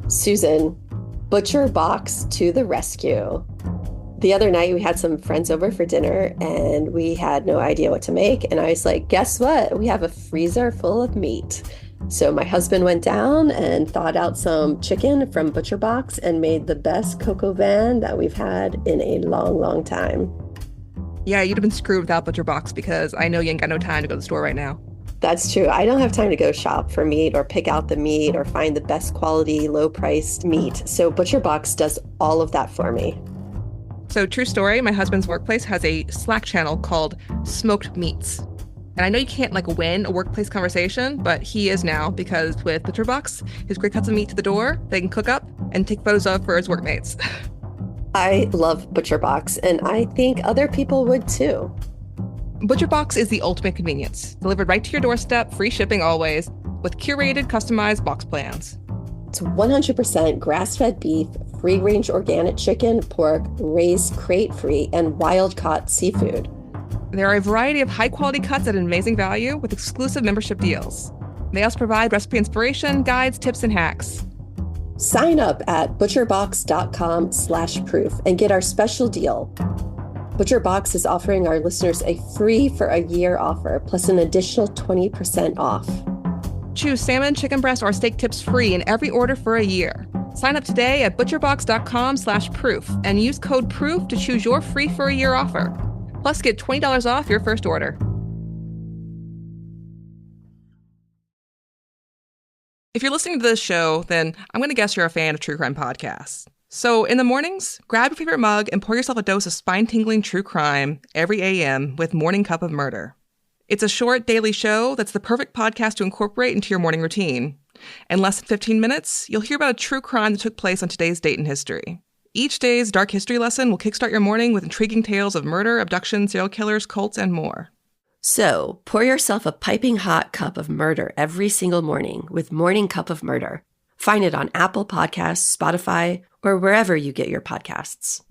Susan, butcher box to the rescue. The other night, we had some friends over for dinner and we had no idea what to make. And I was like, guess what? We have a freezer full of meat. So my husband went down and thawed out some chicken from Butcher Box and made the best coq au vin that we've had in a long, long time. Yeah, you'd have been screwed without Butcher Box because I know you ain't got no time to go to the store right now. That's true. I don't have time to go shop for meat or pick out the meat or find the best quality, low-priced meat. So Butcher Box does all of that for me. So true story, my husband's workplace has a Slack channel called Smoked Meats. And I know you can't win a workplace conversation, but he is now because with Butcher Box, his great cuts of meat to the door, they can cook up and take photos of for his workmates. I love Butcher Box, and I think other people would too. Butcher Box is the ultimate convenience. Delivered right to your doorstep, free shipping always, with curated, customized box plans. It's 100% grass-fed beef, free-range organic chicken, pork, raised crate-free, and wild-caught seafood. There are a variety of high-quality cuts at an amazing value with exclusive membership deals. They also provide recipe inspiration, guides, tips, and hacks. Sign up at butcherbox.com/proof and get our special deal. Butcher Box is offering our listeners a free for a year offer, plus an additional 20% off. Choose salmon, chicken breast, or steak tips free in every order for a year. Sign up today at butcherbox.com/proof and use code PROOF to choose your free for a year offer. Plus, get $20 off your first order. If you're listening to this show, then I'm going to guess you're a fan of true crime podcasts. So in the mornings, grab your favorite mug and pour yourself a dose of spine-tingling true crime every AM with Morning Cup of Murder. It's a short daily show that's the perfect podcast to incorporate into your morning routine. In less than 15 minutes, you'll hear about a true crime that took place on today's date in history. Each day's dark history lesson will kickstart your morning with intriguing tales of murder, abduction, serial killers, cults, and more. So, pour yourself a piping hot cup of murder every single morning with Morning Cup of Murder. Find it on Apple Podcasts, Spotify, or wherever you get your podcasts.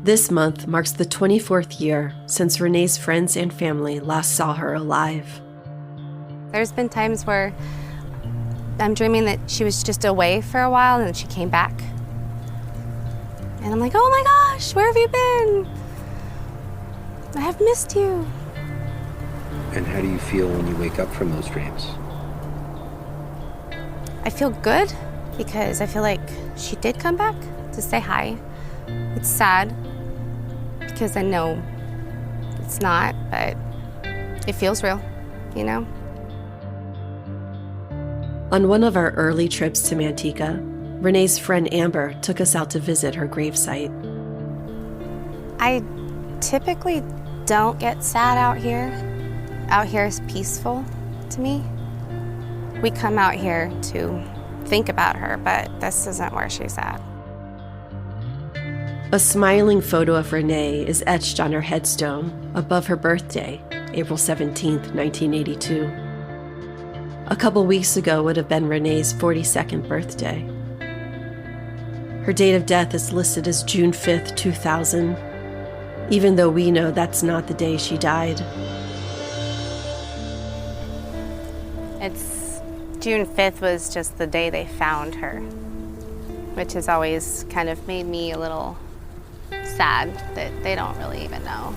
This month marks the 24th year since Renee's friends and family last saw her alive. There's been times where I'm dreaming that she was just away for a while and then she came back. And I'm like, oh my gosh, where have you been? I have missed you. And how do you feel when you wake up from those dreams? I feel good because I feel like she did come back to say hi. It's sad because I know it's not, but it feels real, you know? On one of our early trips to Manteca, Renee's friend Amber took us out to visit her gravesite. I typically don't get sad out here. Out here is peaceful to me. We come out here to think about her, but this isn't where she's at. A smiling photo of Renee is etched on her headstone above her birthday, April 17th, 1982. A couple weeks ago would have been Renee's 42nd birthday. Her date of death is listed as June 5th, 2000, even though we know that's not the day she died. It's June 5th was just the day they found her, which has always kind of made me a little sad that they don't really even know.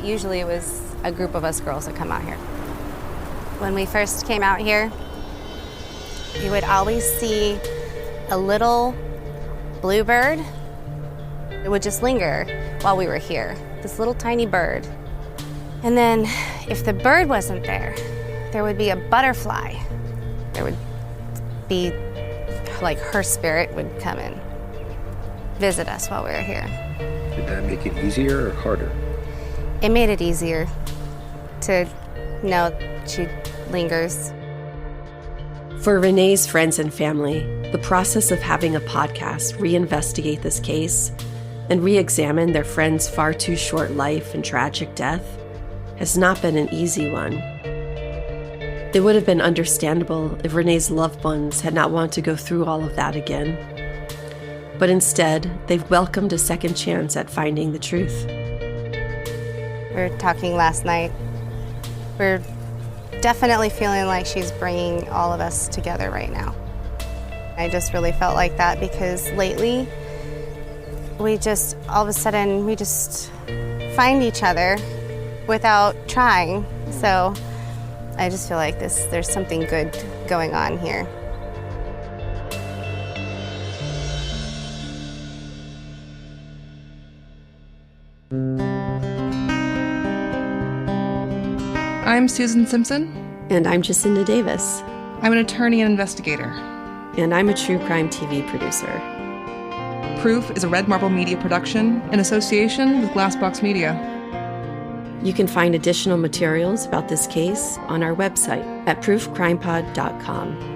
Usually it was a group of us girls that come out here. When we first came out here, you would always see a little bluebird. It would just linger while we were here, this little tiny bird. And then if the bird wasn't there, there would be a butterfly. There would be, like, her spirit would come and visit us while we were here. Did that make it easier or harder? It made it easier to know she lingers. For Renee's friends and family, the process of having a podcast reinvestigate this case and re-examine their friend's far too short life and tragic death has not been an easy one. It would have been understandable if Renee's loved ones had not wanted to go through all of that again. But instead, they've welcomed a second chance at finding the truth. We were talking last night We're definitely feeling like she's bringing all of us together right now. I just really felt like that because lately, all of a sudden, we just find each other without trying. So I just feel like there's something good going on here. I'm Susan Simpson. And I'm Jacinda Davis. I'm an attorney and investigator. And I'm a true crime TV producer. Proof is a Red Marble Media production in association with Glassbox Media. You can find additional materials about this case on our website at proofcrimepod.com.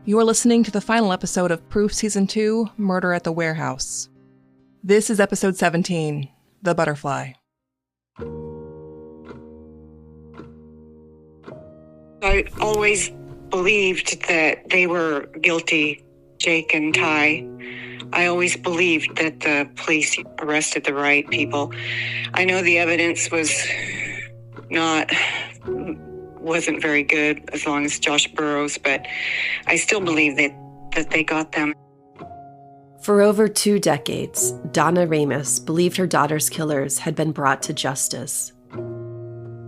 You're listening to the final episode of Proof Season 2, Murder at the Warehouse. This is episode 17, The Butterfly. I always believed that they were guilty, Jake and Ty. I always believed that the police arrested the right people. I know the evidence wasn't very good as long as Josh Burrows, but I still believe that they got them. For over 2 decades, Donna Ramos believed her daughter's killers had been brought to justice.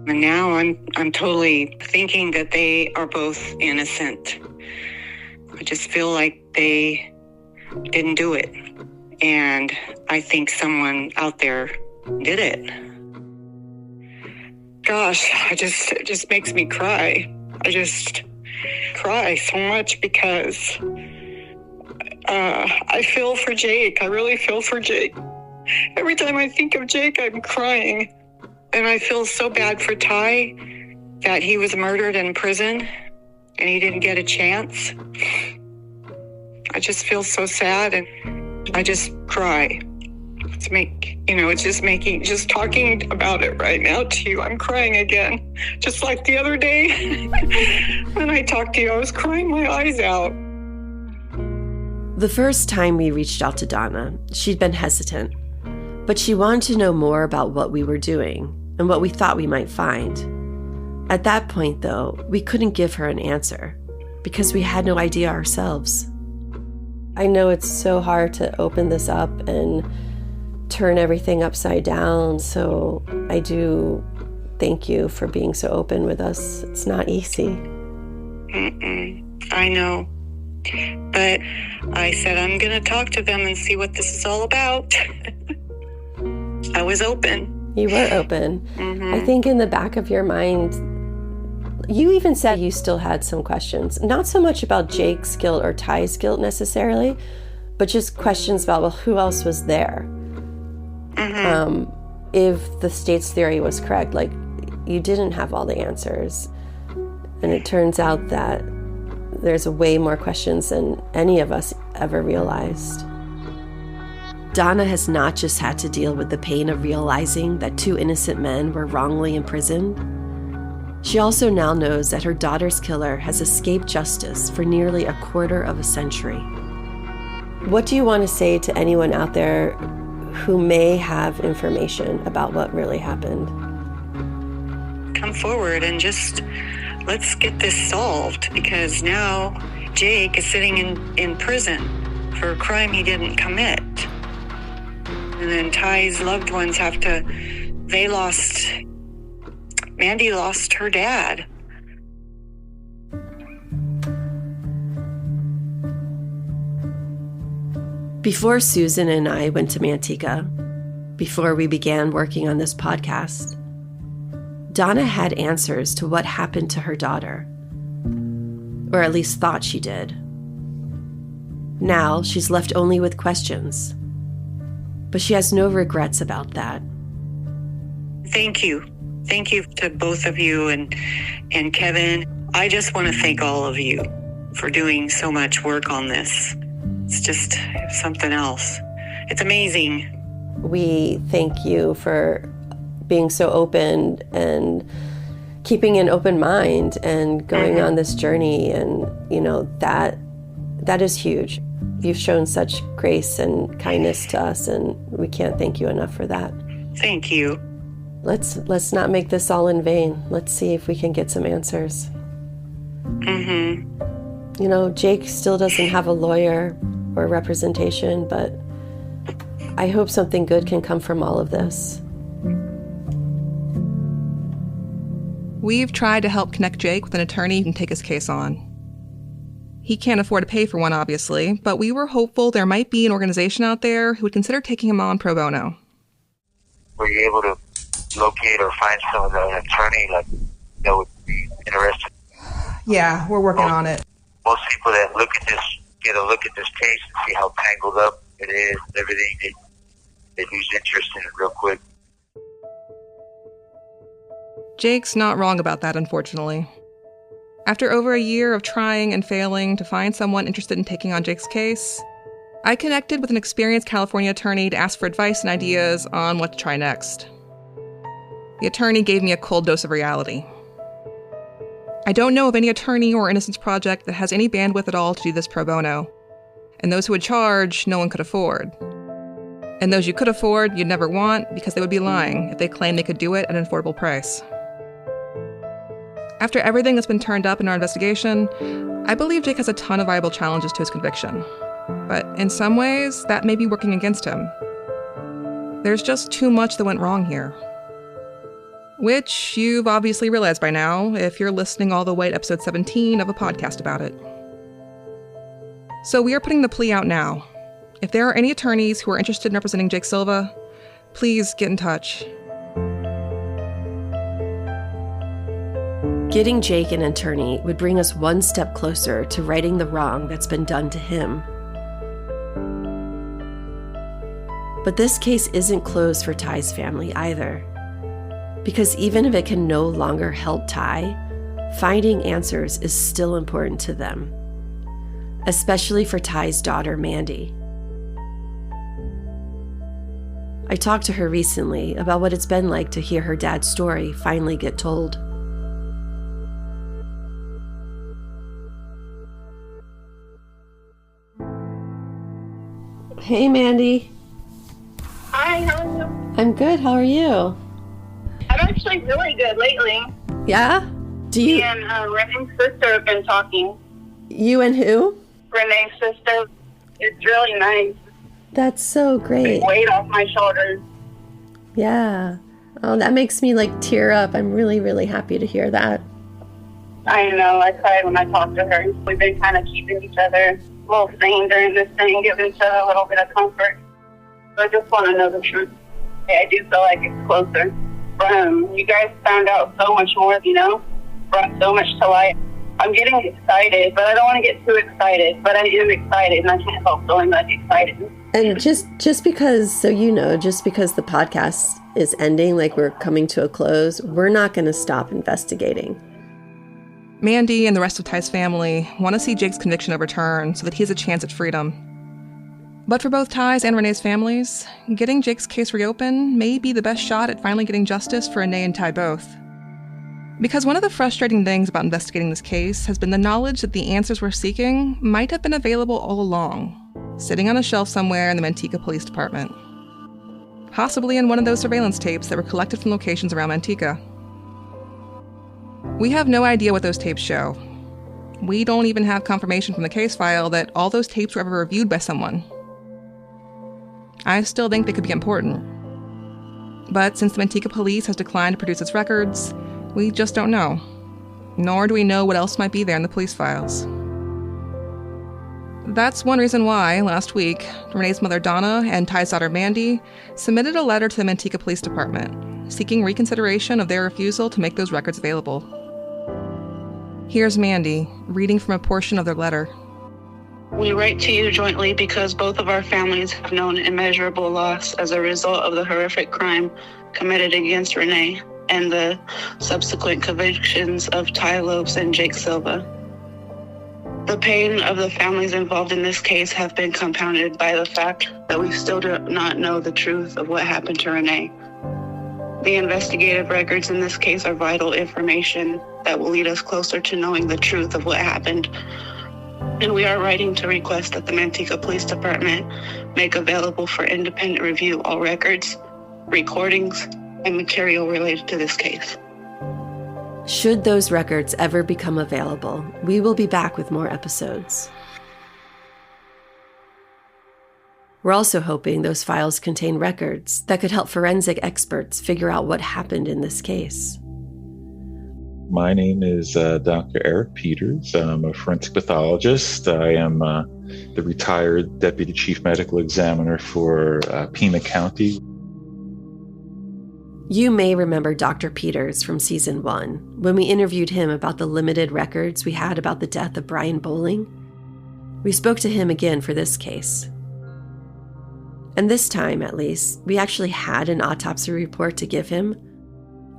And now I'm totally thinking that they are both innocent. I just feel like they didn't do it. And I think someone out there did it. Gosh, it just makes me cry. I just cry so much because I feel for Jake. I really feel for Jake. Every time I think of Jake, I'm crying. And I feel so bad for Ty that he was murdered in prison and he didn't get a chance. I just feel so sad and I just cry. Just talking about it right now to you, I'm crying again. Just like the other day when I talked to you, I was crying my eyes out. The first time we reached out to Donna, she'd been hesitant, but she wanted to know more about what we were doing and what we thought we might find. At that point, though, we couldn't give her an answer because we had no idea ourselves. I know it's so hard to open this up and turn everything upside down, so I do thank you for being so open with us. It's not easy. I know. But I said I'm going to talk to them and see what this is all about. I was open. You were open. Mm-hmm. I think in the back of your mind, you even said you still had some questions. Not so much about Jake's guilt or Ty's guilt necessarily, but just questions about, well, who else was there? Mm-hmm. If the state's theory was correct, like, you didn't have all the answers. And it turns out that there's way more questions than any of us ever realized. Donna has not just had to deal with the pain of realizing that 2 innocent men were wrongly imprisoned. She also now knows that her daughter's killer has escaped justice for nearly 1/4 century. What do you want to say to anyone out there who may have information about what really happened? Come forward and just let's get this solved, because now Jake is sitting in prison for a crime he didn't commit. And then Ty's loved ones Mandy lost her dad. Before Susan and I went to Manteca, before we began working on this podcast, Donna had answers to what happened to her daughter, or at least thought she did. Now she's left only with questions, but she has no regrets about that. Thank you. Thank you to both of you and Kevin. I just want to thank all of you for doing so much work on this. It's just something else. It's amazing. We thank you for being so open and keeping an open mind and going on this journey. And, that That is huge. You've shown such grace and kindness to us, and we can't thank you enough for that. Thank you. Let's not make this all in vain. Let's see if we can get some answers. Mm-hmm. You know, Jake still doesn't have a lawyer or representation, but I hope something good can come from all of this. We've tried to help connect Jake with an attorney who can take his case on. He can't afford to pay for one, obviously, but we were hopeful there might be an organization out there who would consider taking him on pro bono. Were you able to locate or find someone, an attorney, that would be interested? Yeah, we're working on it. Most people that look at this, get a look at this case and see how tangled up it is and everything, they lose interest in it real quick. Jake's not wrong about that, unfortunately. After over a year of trying and failing to find someone interested in taking on Jake's case, I connected with an experienced California attorney to ask for advice and ideas on what to try next. The attorney gave me a cold dose of reality. I don't know of any attorney or Innocence Project that has any bandwidth at all to do this pro bono, and those who would charge, no one could afford. And those you could afford, you'd never want because they would be lying if they claimed they could do it at an affordable price. After everything that's been turned up in our investigation, I believe Jake has a ton of viable challenges to his conviction. But in some ways, that may be working against him. There's just too much that went wrong here. Which you've obviously realized by now if you're listening all the way to episode 17 of a podcast about it. So we are putting the plea out now. If there are any attorneys who are interested in representing Jake Silva, please get in touch. Getting Jake an attorney would bring us one step closer to righting the wrong that's been done to him. But this case isn't closed for Ty's family either. Because even if it can no longer help Ty, finding answers is still important to them. Especially for Ty's daughter, Mandy. I talked to her recently about what it's been like to hear her dad's story finally get told. Hey, Mandy. Hi, how are you? I'm good. How are you? I'm actually really good lately. Yeah? Do you? Me and Renee's sister have been talking. You and who? Renee's sister. It's really nice. That's so great. Weight off my shoulders. Yeah. Oh, that makes me tear up. I'm really, really happy to hear that. I know. I cried when I talked to her. We've been kind of keeping each other a little sane during this thing, giving each other a little bit of comfort. So I just want to know the truth. I do feel like it's closer. You guys found out so much more, brought so much to light. I'm getting excited, but I don't want to get too excited. But I am excited, and I can't help feeling excited. And just because, just because the podcast is ending, we're coming to a close, we're not going to stop investigating. Mandy and the rest of Ty's family want to see Jake's conviction overturned so that he has a chance at freedom. But for both Ty's and Renee's families, getting Jake's case reopened may be the best shot at finally getting justice for Renee and Ty both. Because one of the frustrating things about investigating this case has been the knowledge that the answers we're seeking might have been available all along, sitting on a shelf somewhere in the Manteca Police Department. Possibly in one of those surveillance tapes that were collected from locations around Manteca. We have no idea what those tapes show. We don't even have confirmation from the case file that all those tapes were ever reviewed by someone. I still think they could be important. But since the Manteca Police has declined to produce its records, we just don't know. Nor do we know what else might be there in the police files. That's one reason why, last week, Renee's mother Donna and Ty's daughter Mandy submitted a letter to the Manteca Police Department, seeking reconsideration of their refusal to make those records available. Here's Mandy, reading from a portion of their letter. We write to you jointly because both of our families have known immeasurable loss as a result of the horrific crime committed against Renee and the subsequent convictions of Ty Lopes and Jake Silva. The pain of the families involved in this case have been compounded by the fact that we still do not know the truth of what happened to Renee. The investigative records in this case are vital information that will lead us closer to knowing the truth of what happened. And we are writing to request that the Manteca Police Department make available for independent review all records, recordings, and material related to this case. Should those records ever become available, we will be back with more episodes. We're also hoping those files contain records that could help forensic experts figure out what happened in this case. My name is Dr. Eric Peters. I'm a forensic pathologist. I am the retired Deputy Chief Medical Examiner for Pima County. You may remember Dr. Peters from Season 1, when we interviewed him about the limited records we had about the death of Brian Bowling. We spoke to him again for this case. And this time, at least, we actually had an autopsy report to give him.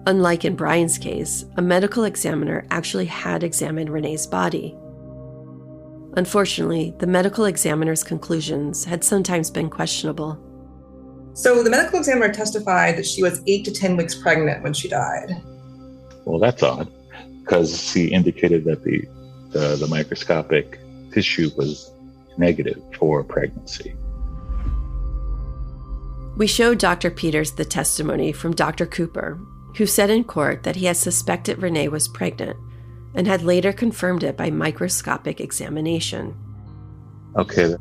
Unlike in Brian's case, a medical examiner actually had examined Renee's body. Unfortunately, the medical examiner's conclusions had sometimes been questionable. So the medical examiner testified that she was 8 to 10 weeks pregnant when she died. Well, that's odd, because he indicated that the microscopic tissue was negative for pregnancy. We showed Dr. Peters the testimony from Dr. Cooper, who said in court that he had suspected Renee was pregnant and had later confirmed it by microscopic examination. Okay,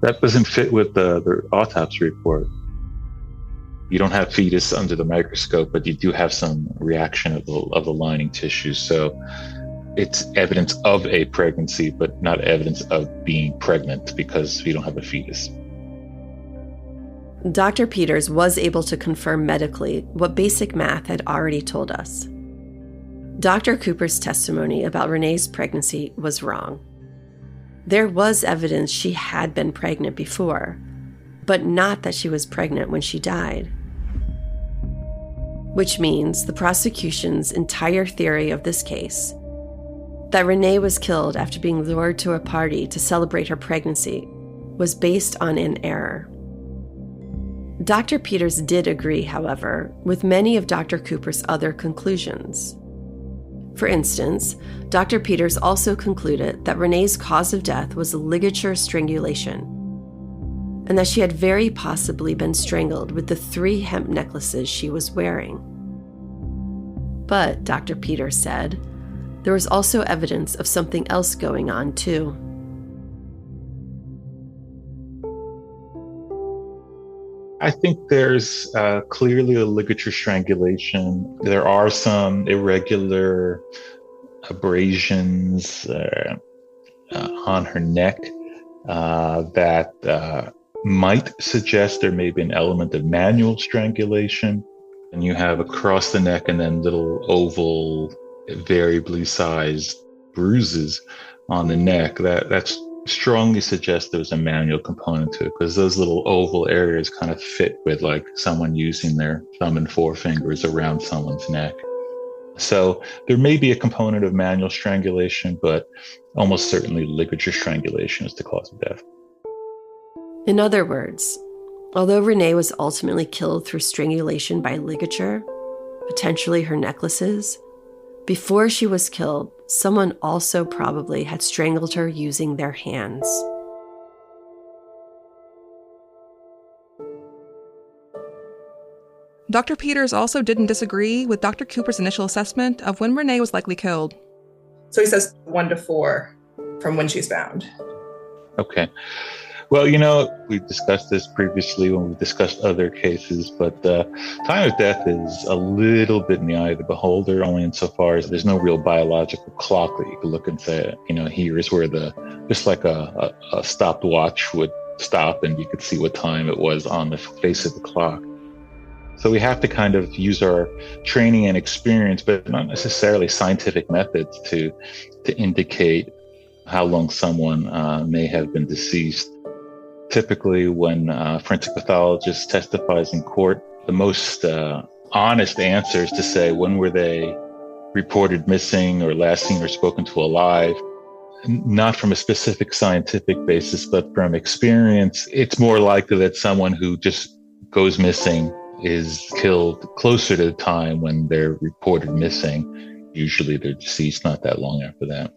that doesn't fit with the autopsy report. You don't have fetus under the microscope, but you do have some reaction of the lining tissue. So it's evidence of a pregnancy, but not evidence of being pregnant because you don't have a fetus. Dr. Peters was able to confirm medically what basic math had already told us. Dr. Cooper's testimony about Renee's pregnancy was wrong. There was evidence she had been pregnant before, but not that she was pregnant when she died. Which means the prosecution's entire theory of this case, that Renee was killed after being lured to a party to celebrate her pregnancy, was based on an error. Dr. Peters did agree, however, with many of Dr. Cooper's other conclusions. For instance, Dr. Peters also concluded that Renee's cause of death was ligature strangulation, and that she had very possibly been strangled with the 3 hemp necklaces she was wearing. But, Dr. Peters said, there was also evidence of something else going on, too. I think there's clearly a ligature strangulation. There are some irregular abrasions on her neck that might suggest there may be an element of manual strangulation. And you have across the neck and then little oval, variably sized bruises on the neck. That's strongly suggests there was a manual component to it, because those little oval areas kind of fit with like someone using their thumb and forefingers around someone's neck. So there may be a component of manual strangulation, but almost certainly ligature strangulation is the cause of death. In other words, although Renee was ultimately killed through strangulation by ligature, potentially her necklaces, before she was killed, someone also probably had strangled her using their hands. Dr. Peters also didn't disagree with Dr. Cooper's initial assessment of when Renee was likely killed. So he says 1 to 4 from when she's found. Okay. Well, we discussed this previously when we discussed other cases, but time of death is a little bit in the eye of the beholder, only insofar as there's no real biological clock that you can look and say, here is where just like a stopwatch would stop and you could see what time it was on the face of the clock. So we have to kind of use our training and experience, but not necessarily scientific methods to indicate how long someone may have been deceased. Typically, when forensic pathologist testifies in court, the most honest answer is to say, when were they reported missing or last seen or spoken to alive? Not from a specific scientific basis, but from experience. It's more likely that someone who just goes missing is killed closer to the time when they're reported missing. Usually they're deceased not that long after that.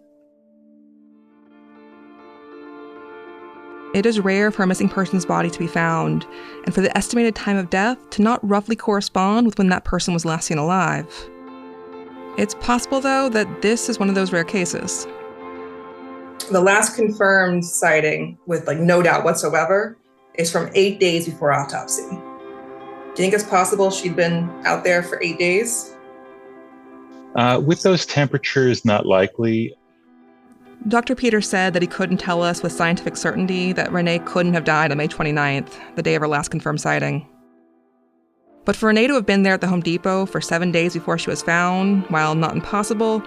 It is rare for a missing person's body to be found, and for the estimated time of death to not roughly correspond with when that person was last seen alive. It's possible, though, that this is one of those rare cases. The last confirmed sighting, with no doubt whatsoever, is from 8 days before autopsy. Do you think it's possible she'd been out there for 8 days? With those temperatures, not likely. Dr. Peters said that he couldn't tell us with scientific certainty that Renee couldn't have died on May 29th, the day of her last confirmed sighting. But for Renee to have been there at the Home Depot for 7 days before she was found, while not impossible,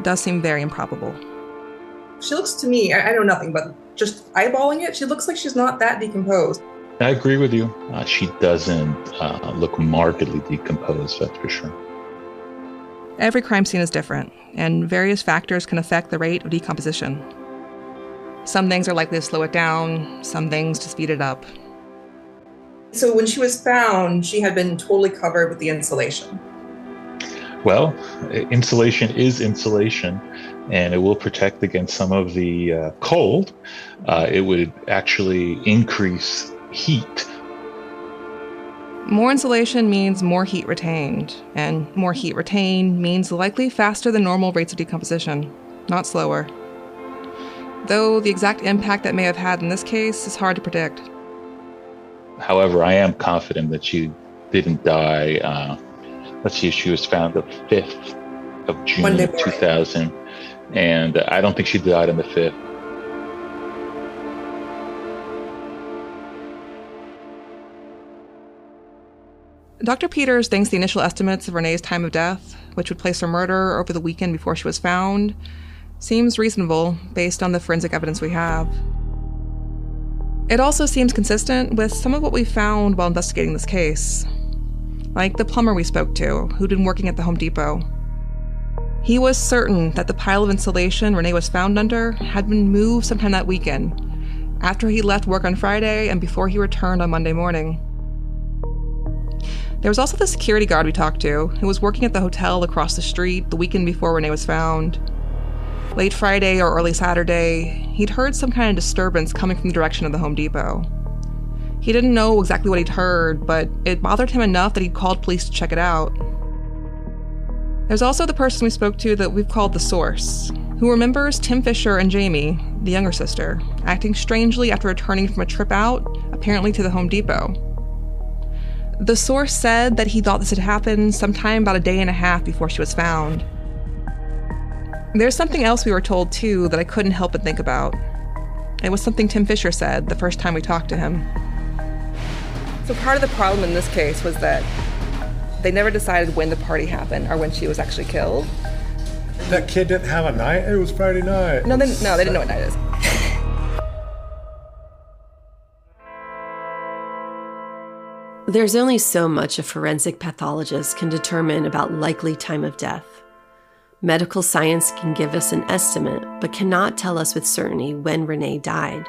does seem very improbable. She looks to me, I know nothing, but just eyeballing it, she looks like she's not that decomposed. I agree with you. She doesn't look markedly decomposed, that's for sure. Every crime scene is different, and various factors can affect the rate of decomposition. Some things are likely to slow it down, some things to speed it up. So when she was found, she had been totally covered with the insulation. Well, insulation is insulation, and it will protect against some of the cold. It would actually increase heat. More insulation means more heat retained, and more heat retained means likely faster than normal rates of decomposition, not slower. Though the exact impact that may have had in this case is hard to predict. However, I am confident that she didn't die. Let's see, she was found the 5th of June of 2000, and I don't think she died on the 5th. Dr. Peters thinks the initial estimates of Renee's time of death, which would place her murder over the weekend before she was found, seems reasonable based on the forensic evidence we have. It also seems consistent with some of what we found while investigating this case. Like the plumber we spoke to, who'd been working at the Home Depot. He was certain that the pile of insulation Renee was found under had been moved sometime that weekend, after he left work on Friday and before he returned on Monday morning. There was also the security guard we talked to, who was working at the hotel across the street the weekend before Renee was found. Late Friday or early Saturday, he'd heard some kind of disturbance coming from the direction of the Home Depot. He didn't know exactly what he'd heard, but it bothered him enough that he'd called police to check it out. There's also the person we spoke to that we've called the Source, who remembers Tim Fisher and Jamie, the younger sister, acting strangely after returning from a trip out, apparently to the Home Depot. The Source said that he thought this had happened sometime about a day and a half before she was found. There's something else we were told, too, that I couldn't help but think about. It was something Tim Fisher said the first time we talked to him. So part of the problem in this case was that they never decided when the party happened or when she was actually killed. That kid didn't have a night? It was Friday night. No, they didn't know what night it is. There's only so much a forensic pathologist can determine about likely time of death. Medical science can give us an estimate, but cannot tell us with certainty when Renee died.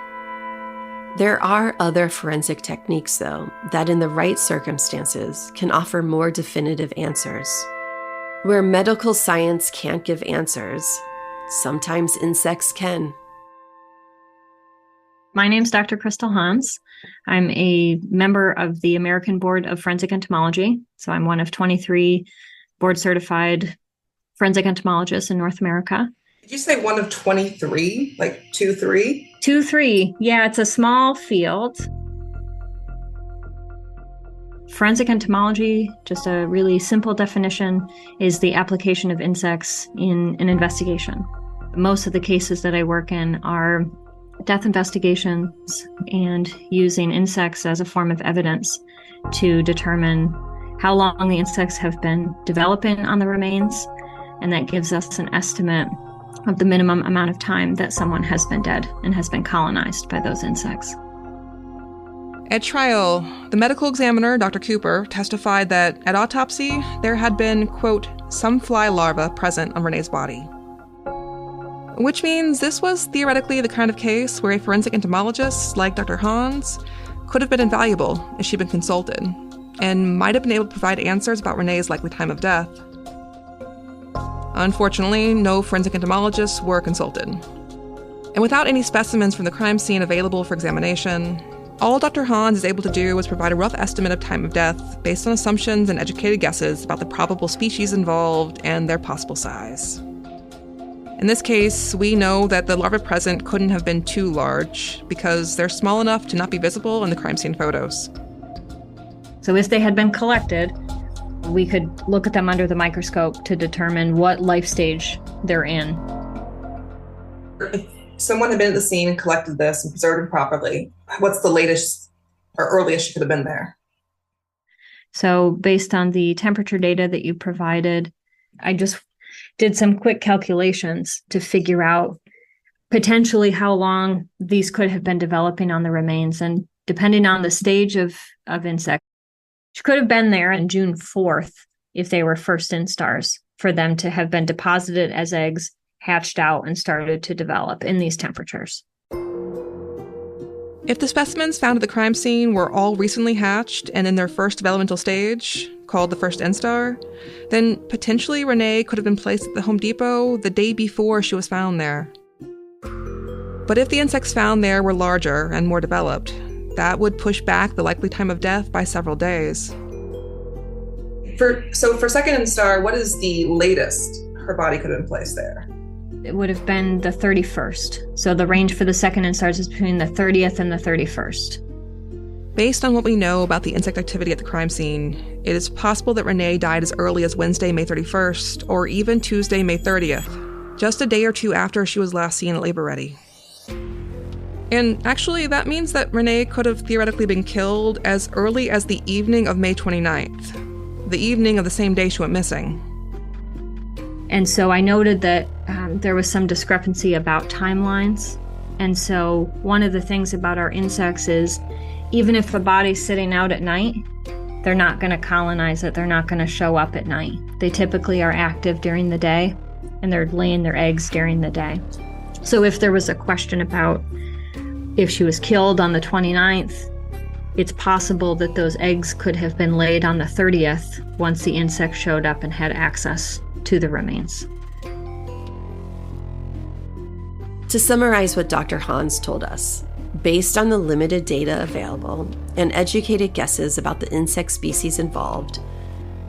There are other forensic techniques, though, that in the right circumstances can offer more definitive answers. Where medical science can't give answers, sometimes insects can. My name's Dr. Crystal Hans. I'm a member of the American Board of Forensic Entomology. So I'm one of 23 board-certified forensic entomologists in North America. Did you say one of 23? Like 2-3? 2-3. Yeah, it's a small field. Forensic entomology, just a really simple definition, is the application of insects in an investigation. Most of the cases that I work in are death investigations and using insects as a form of evidence to determine how long the insects have been developing on the remains, and that gives us an estimate of the minimum amount of time that someone has been dead and has been colonized by those insects. At trial, the medical examiner, Dr. Cooper, testified that at autopsy, there had been, quote, some fly larvae present on Renee's body. Which means this was theoretically the kind of case where a forensic entomologist like Dr. Hans could have been invaluable if she'd been consulted, and might have been able to provide answers about Renee's likely time of death. Unfortunately, no forensic entomologists were consulted. And without any specimens from the crime scene available for examination, all Dr. Hans is able to do is provide a rough estimate of time of death based on assumptions and educated guesses about the probable species involved and their possible size. In this case, we know that the larvae present couldn't have been too large because they're small enough to not be visible in the crime scene photos. So if they had been collected, we could look at them under the microscope to determine what life stage they're in. If someone had been at the scene and collected this and preserved it properly, what's the latest or earliest she could have been there? So based on the temperature data that you provided, I just did some quick calculations to figure out potentially how long these could have been developing on the remains. And depending on the stage of insect, she could have been there on June 4th if they were first instars, for them to have been deposited as eggs, hatched out, and started to develop in these temperatures. If the specimens found at the crime scene were all recently hatched and in their first developmental stage, called the first instar, then potentially Renee could have been placed at the Home Depot the day before she was found there. But if the insects found there were larger and more developed, that would push back the likely time of death by several days. For second instar, what is the latest her body could have been placed there? It would have been the 31st. So the range for the second instars is between the 30th and the 31st. Based on what we know about the insect activity at the crime scene, it is possible that Renee died as early as Wednesday, May 31st, or even Tuesday, May 30th, just a day or two after she was last seen at Labor Ready. And actually, that means that Renee could have theoretically been killed as early as the evening of May 29th, the evening of the same day she went missing. And so I noted that there was some discrepancy about timelines. And so one of the things about our insects is, even if the body's sitting out at night, they're not going to colonize it. They're not going to show up at night. They typically are active during the day, and they're laying their eggs during the day. So if there was a question about if she was killed on the 29th, it's possible that those eggs could have been laid on the 30th once the insect showed up and had access to the remains. To summarize what Dr. Hans told us, based on the limited data available and educated guesses about the insect species involved,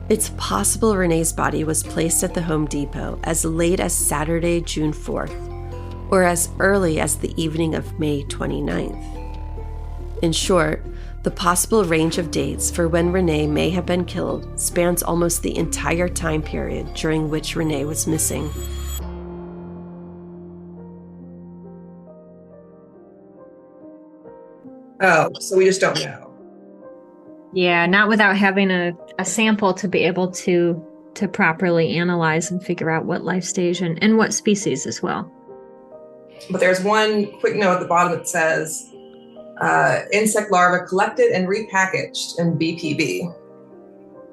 it's possible Renee's body was placed at the Home Depot as late as Saturday, June 4th, or as early as the evening of May 29th. In short, the possible range of dates for when Renee may have been killed spans almost the entire time period during which Renee was missing. Oh, so we just don't know. Yeah, not without having a sample to be able to properly analyze and figure out what life stage and what species as well. But there's one quick note at the bottom that says, insect larvae collected and repackaged in BPB.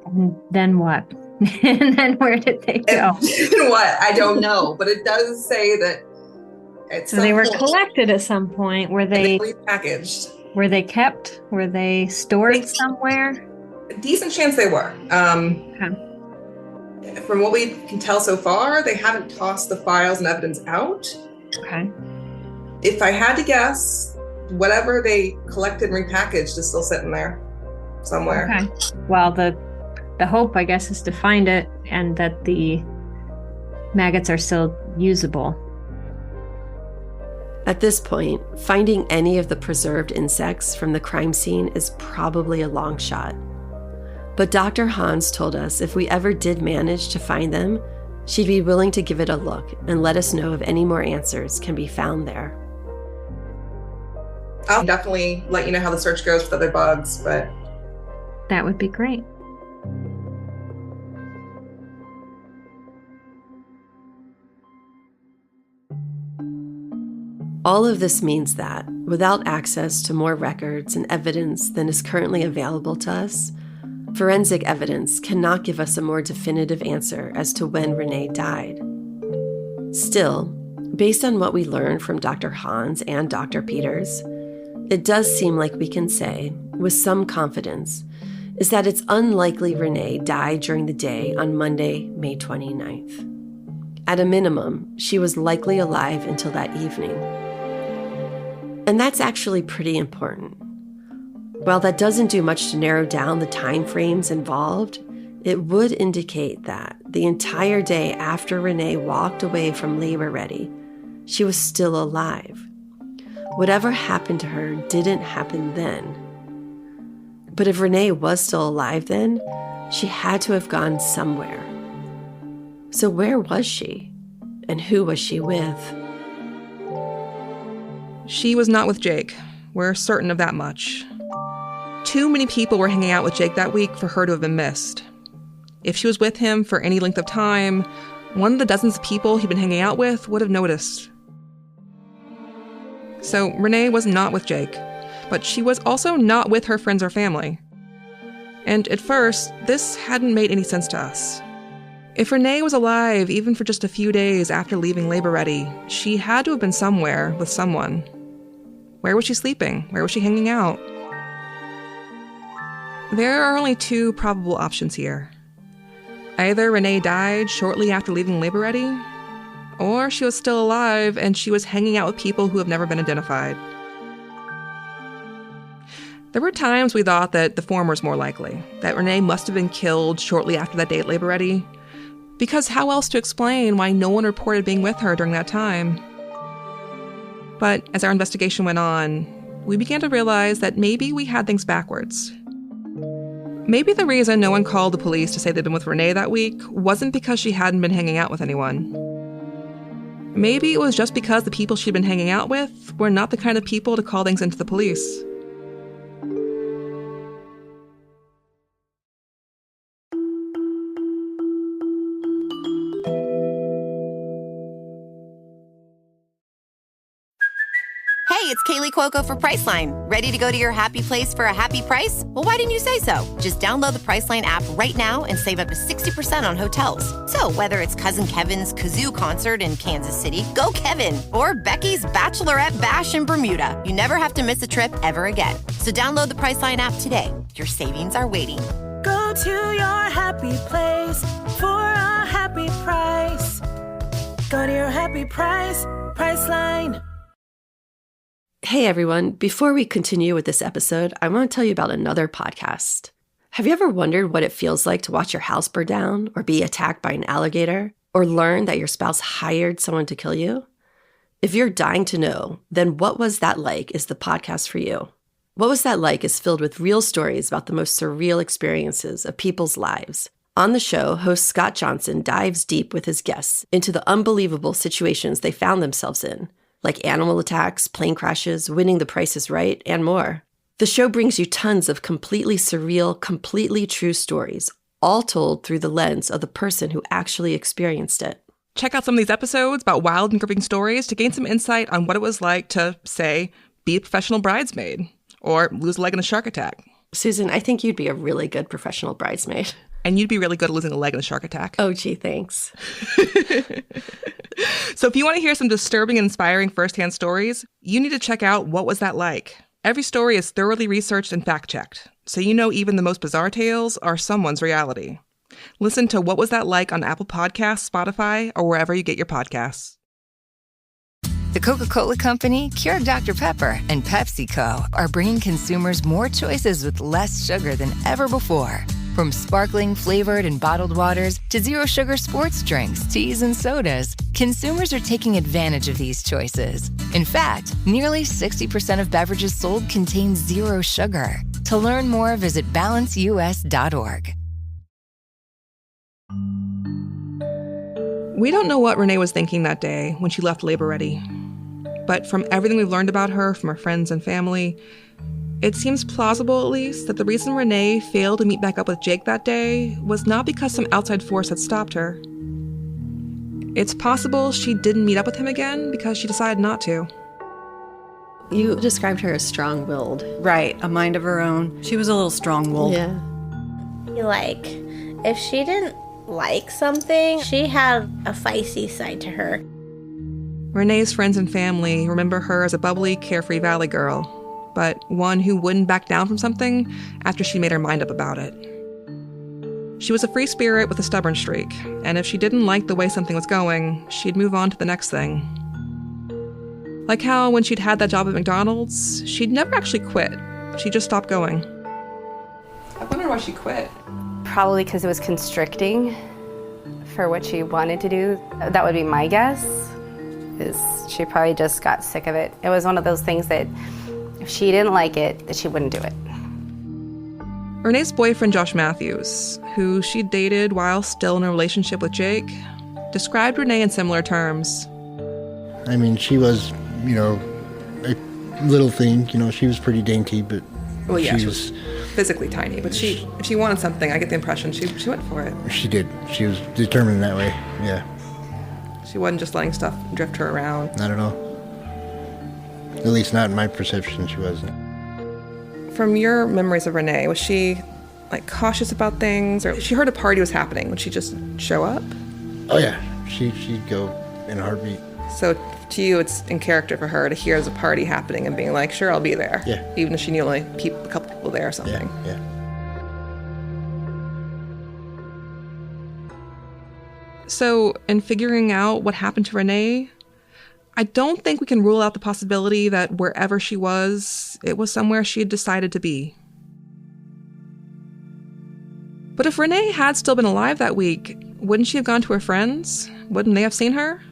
And then what? And then where did they go? And what? I don't know. But it does say that so they were collected at some point. Were they repackaged? Were they kept? Were they stored somewhere? A decent chance they were. Okay. From what we can tell so far, they haven't tossed the files and evidence out. Okay. If I had to guess, whatever they collected and repackaged is still sitting there somewhere. Okay. Well, the hope, I guess, is to find it and that the maggots are still usable. At this point, finding any of the preserved insects from the crime scene is probably a long shot. But Dr. Hans told us if we ever did manage to find them, she'd be willing to give it a look and let us know if any more answers can be found there. I'll definitely let you know how the search goes with other bugs, but that would be great. All of this means that, without access to more records and evidence than is currently available to us, forensic evidence cannot give us a more definitive answer as to when Renee died. Still, based on what we learned from Dr. Hans and Dr. Peters, it does seem like we can say, with some confidence, is that it's unlikely Renee died during the day on Monday, May 29th. At a minimum, she was likely alive until that evening. And that's actually pretty important. While that doesn't do much to narrow down the time frames involved, it would indicate that the entire day after Renee walked away from Labor Ready, she was still alive. Whatever happened to her didn't happen then. But if Renee was still alive then, she had to have gone somewhere. So where was she? And who was she with? She was not with Jake. We're certain of that much. Too many people were hanging out with Jake that week for her to have been missed. If she was with him for any length of time, one of the dozens of people he'd been hanging out with would have noticed. So Renee was not with Jake, but she was also not with her friends or family. And at first, this hadn't made any sense to us. If Renee was alive even for just a few days after leaving Labor Ready, she had to have been somewhere with someone. Where was she sleeping? Where was she hanging out? There are only two probable options here. Either Renee died shortly after leaving Labor Ready, or she was still alive and she was hanging out with people who have never been identified. There were times we thought that the former was more likely, that Renee must have been killed shortly after that day at Labor Ready, because how else to explain why no one reported being with her during that time? But as our investigation went on, we began to realize that maybe we had things backwards. Maybe the reason no one called the police to say they'd been with Renee that week wasn't because she hadn't been hanging out with anyone. Maybe it was just because the people she'd been hanging out with were not the kind of people to call things into the police. Hey, it's Kaylee Cuoco for Priceline. Ready to go to your happy place for a happy price? Well, why didn't you say so? Just download the Priceline app right now and save up to 60% on hotels. So whether it's Cousin Kevin's Kazoo Concert in Kansas City, go Kevin, or Becky's Bachelorette Bash in Bermuda, you never have to miss a trip ever again. So download the Priceline app today. Your savings are waiting. Go to your happy place for a happy price. Go to your happy price, Priceline. Hey everyone, before we continue with this episode, I want to tell you about another podcast. Have you ever wondered what it feels like to watch your house burn down or be attacked by an alligator or learn that your spouse hired someone to kill you? If you're dying to know, then What Was That Like is the podcast for you. What Was That Like is filled with real stories about the most surreal experiences of people's lives. On the show, host Scott Johnson dives deep with his guests into the unbelievable situations they found themselves in, like animal attacks, plane crashes, winning The Price is Right, and more. The show brings you tons of completely surreal, completely true stories, all told through the lens of the person who actually experienced it. Check out some of these episodes about wild and gripping stories to gain some insight on what it was like to, say, be a professional bridesmaid or lose a leg in a shark attack. Susan, I think you'd be a really good professional bridesmaid. And you'd be really good at losing a leg in a shark attack. Oh, gee, thanks. So if you want to hear some disturbing and inspiring firsthand stories, you need to check out What Was That Like? Every story is thoroughly researched and fact-checked, so you know even the most bizarre tales are someone's reality. Listen to What Was That Like on Apple Podcasts, Spotify, or wherever you get your podcasts. The Coca-Cola Company, Keurig Dr. Pepper, and PepsiCo are bringing consumers more choices with less sugar than ever before. From sparkling, flavored, and bottled waters to zero-sugar sports drinks, teas, and sodas, consumers are taking advantage of these choices. In fact, nearly 60% of beverages sold contain zero sugar. To learn more, visit balanceus.org. We don't know what Renee was thinking that day when she left Labor Ready. But from everything we've learned about her from her friends and family, it seems plausible, at least, that the reason Renee failed to meet back up with Jake that day was not because some outside force had stopped her. It's possible she didn't meet up with him again because she decided not to. You described her as strong-willed. Right, a mind of her own. She was a little strong-willed. Yeah. Like, if she didn't like something, she had a feisty side to her. Renee's friends and family remember her as a bubbly, carefree valley girl, but one who wouldn't back down from something after she made her mind up about it. She was a free spirit with a stubborn streak, and if she didn't like the way something was going, she'd move on to the next thing. Like how when she'd had that job at McDonald's, she'd never actually quit. She just stopped going. I wonder why she quit. Probably because it was constricting for what she wanted to do. That would be my guess, is she probably just got sick of it. It was one of those things that if she didn't like it, that she wouldn't do it. Renee's boyfriend, Josh Matthews, who she dated while still in a relationship with Jake, described Renee in similar terms. I mean, she was, a little thing. She was pretty dainty, but well, yeah, she was physically tiny. But if she wanted something, I get the impression she went for it. She did. She was determined that way, yeah. She wasn't just letting stuff drift her around. Not at all. At least not in my perception, she wasn't. From your memories of Renee, was she cautious about things, or if she heard a party was happening, would she just show up? Oh yeah, she'd go in a heartbeat. So to you, it's in character for her to hear there's a party happening and being like, sure, I'll be there. Yeah. Even if she knew only a couple people there or something. Yeah. So in figuring out what happened to Renee, I don't think we can rule out the possibility that wherever she was, it was somewhere she had decided to be. But if Renee had still been alive that week, wouldn't she have gone to her friends? Wouldn't they have seen her?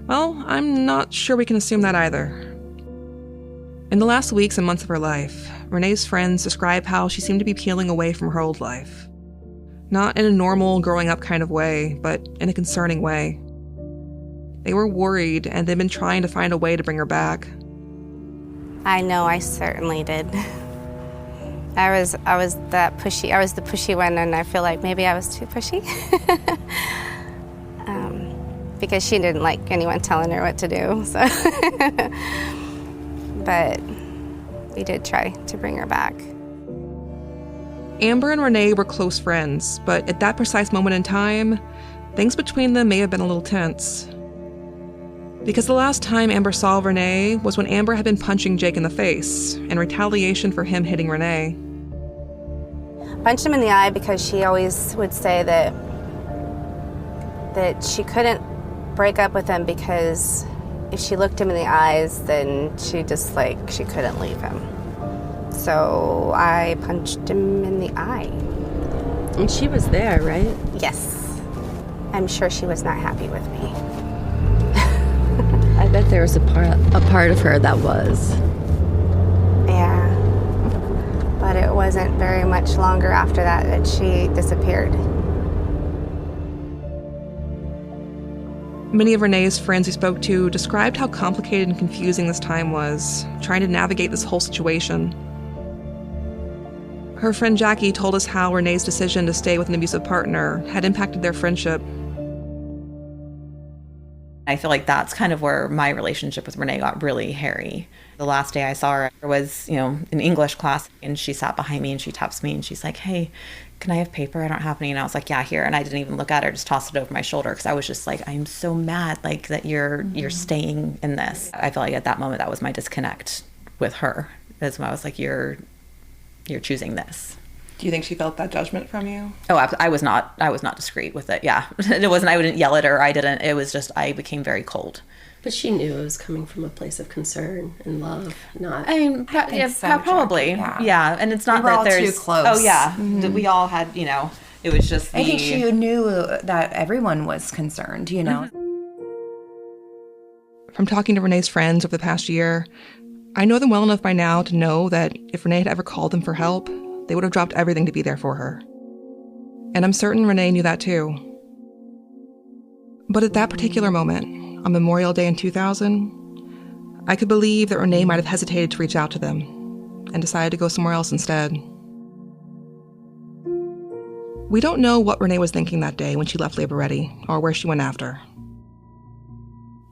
Well, I'm not sure we can assume that either. In the last weeks and months of her life, Renee's friends describe how she seemed to be peeling away from her old life. Not in a normal growing up kind of way, but in a concerning way. They were worried, and they'd been trying to find a way to bring her back. I know I certainly did. I was the pushy one, and I feel like maybe I was too pushy. Because she didn't like anyone telling her what to do. So but we did try to bring her back. Amber and Renee were close friends, but at that precise moment in time, things between them may have been a little tense. Because the last time Amber saw Renee was when Amber had been punching Jake in the face in retaliation for him hitting Renee. Punched him in the eye because she always would say that she couldn't break up with him because if she looked him in the eyes, then she couldn't leave him. So I punched him in the eye. And she was there, right? Yes. I'm sure she was not happy with me. I bet there was a part of her that was. Yeah. But it wasn't very much longer after that she disappeared. Many of Renee's friends we spoke to described how complicated and confusing this time was, trying to navigate this whole situation. Her friend Jackie told us how Renee's decision to stay with an abusive partner had impacted their friendship. I feel like that's kind of where my relationship with Renee got really hairy. The last day I saw her was, in English class, and she sat behind me and she taps me and she's like, "Hey, can I have paper? I don't have any." And I was like, "Yeah, here." And I didn't even look at her, just tossed it over my shoulder because I was just like, I'm so mad that you're staying in this. I feel like at that moment that was my disconnect with her. That's when I was like, you're choosing this. Do you think she felt that judgment from you? Oh, I was not discreet with it. Yeah. It wasn't, I wouldn't yell at her. It was just, I became very cold. But she knew it was coming from a place of concern and love, not... I mean, probably. Yeah. And it's not we were that all there's... too close. Oh, yeah. Mm-hmm. We all had, it was just I think she knew that everyone was concerned, From talking to Renee's friends over the past year, I know them well enough by now to know that if Renee had ever called them for help, they would have dropped everything to be there for her. And I'm certain Renee knew that too. But at that particular moment, on Memorial Day in 2000, I could believe that Renee might have hesitated to reach out to them and decided to go somewhere else instead. We don't know what Renee was thinking that day when she left Labor Ready or where she went after.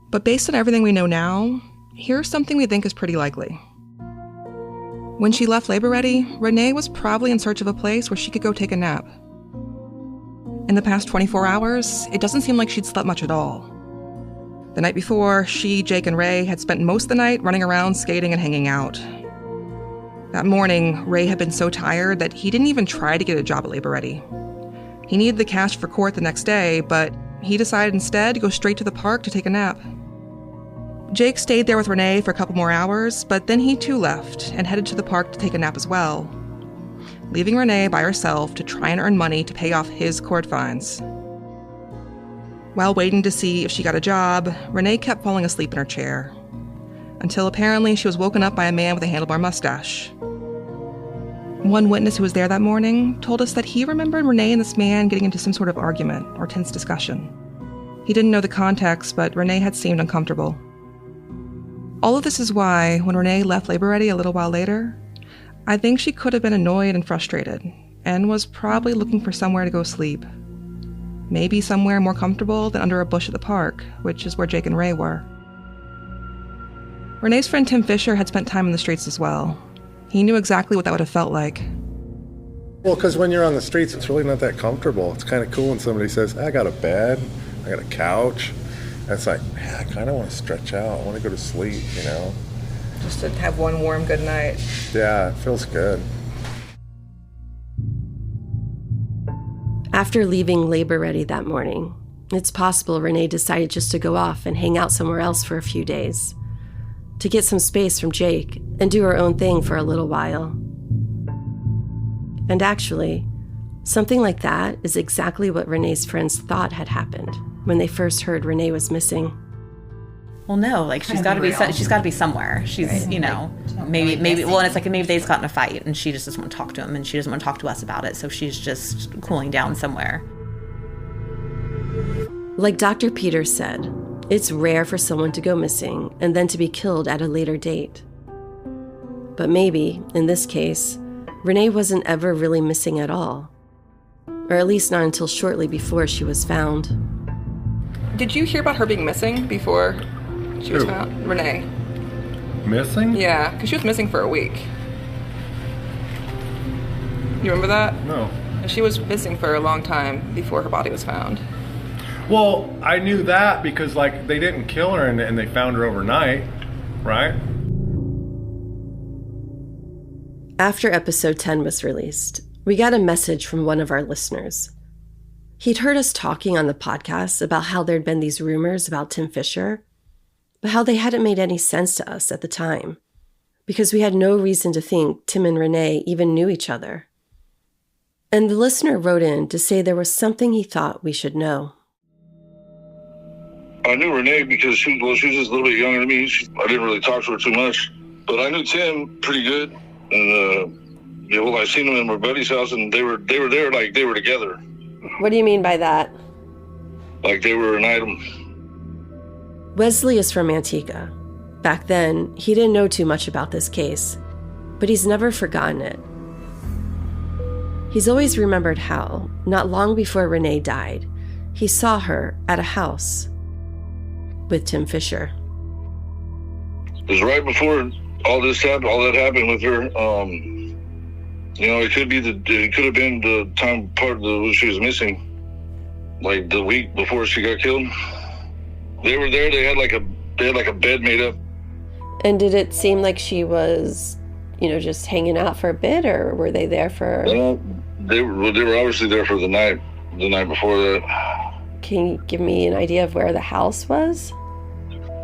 But based on everything we know now, here's something we think is pretty likely. When she left Labor Ready, Renee was probably in search of a place where she could go take a nap. In the past 24 hours, it doesn't seem like she'd slept much at all. The night before, she, Jake, and Ray had spent most of the night running around, skating, and hanging out. That morning, Ray had been so tired that he didn't even try to get a job at Labor Ready. He needed the cash for court the next day, but he decided instead to go straight to the park to take a nap. Jake stayed there with Renee for a couple more hours, but then he too left and headed to the park to take a nap as well, leaving Renee by herself to try and earn money to pay off his court fines. While waiting to see if she got a job, Renee kept falling asleep in her chair, until apparently she was woken up by a man with a handlebar mustache. One witness who was there that morning told us that he remembered Renee and this man getting into some sort of argument or tense discussion. He didn't know the context, but Renee had seemed uncomfortable. All of this is why, when Renee left Labor Ready a little while later, I think she could have been annoyed and frustrated, and was probably looking for somewhere to go sleep. Maybe somewhere more comfortable than under a bush at the park, which is where Jake and Ray were. Renee's friend Tim Fisher had spent time in the streets as well. He knew exactly what that would have felt like. Well, because when you're on the streets, it's really not that comfortable. It's kind of cool when somebody says, I got a bed, I got a couch. And it's like, man, I kind of want to stretch out. I want to go to sleep, you know? Just to have one warm good night. Yeah, it feels good. After leaving Labor Ready that morning, it's possible Renee decided just to go off and hang out somewhere else for a few days, to get some space from Jake and do her own thing for a little while. And actually, something like that is exactly what Renee's friends thought had happened when they first heard Renee was missing. Well, no, like she's got to be somewhere. She's, right. You know, maybe. Well, and it's like maybe they just got in a fight and she just doesn't want to talk to him and she doesn't want to talk to us about it. So she's just cooling down somewhere. Like Dr. Peters said, it's rare for someone to go missing and then to be killed at a later date. But maybe, in this case, Renee wasn't ever really missing at all. Or at least not until shortly before she was found. Did you hear about her being missing before she was found? Renee. Missing? Yeah, because she was missing for a week. You remember that? No. She was missing for a long time before her body was found. Well, I knew that because, like, they didn't kill her and they found her overnight, right? After episode 10 was released, we got a message from one of our listeners. He'd heard us talking on the podcast about how there'd been these rumors about Tim Fisher, but how they hadn't made any sense to us at the time, because we had no reason to think Tim and Renee even knew each other. And the listener wrote in to say there was something he thought we should know. I knew Renee because she was just a little bit younger than me. I didn't really talk to her too much, but I knew Tim pretty good. And I seen them in my buddy's house, and they were there like they were together. What do you mean by that? Like they were an item. Wesley is from Antigua. Back then, he didn't know too much about this case, but he's never forgotten it. He's always remembered how, not long before Renee died, he saw her at a house with Tim Fisher. It was right before all that happened with her. It could have been the time part when she was missing, like the week before she got killed. They were there. They had like a bed made up. And did it seem like she was, just hanging out for a bit, or were they there for? They were obviously there for the night before that. Can you give me an idea of where the house was?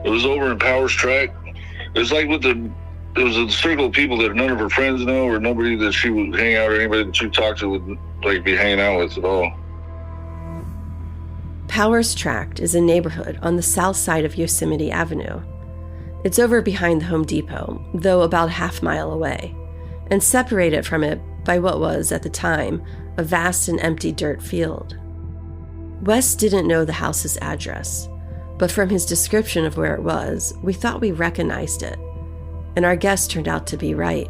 It was over in Powers Track. It was like it was a circle of people that none of her friends know, or nobody that she would hang out, or anybody that she talked to would be hanging out with at all. Powers Tract is a neighborhood on the south side of Yosemite Avenue. It's over behind the Home Depot, though about half mile away, and separated from it by what was, at the time, a vast and empty dirt field. Wes didn't know the house's address, but from his description of where it was, we thought we recognized it, and our guess turned out to be right.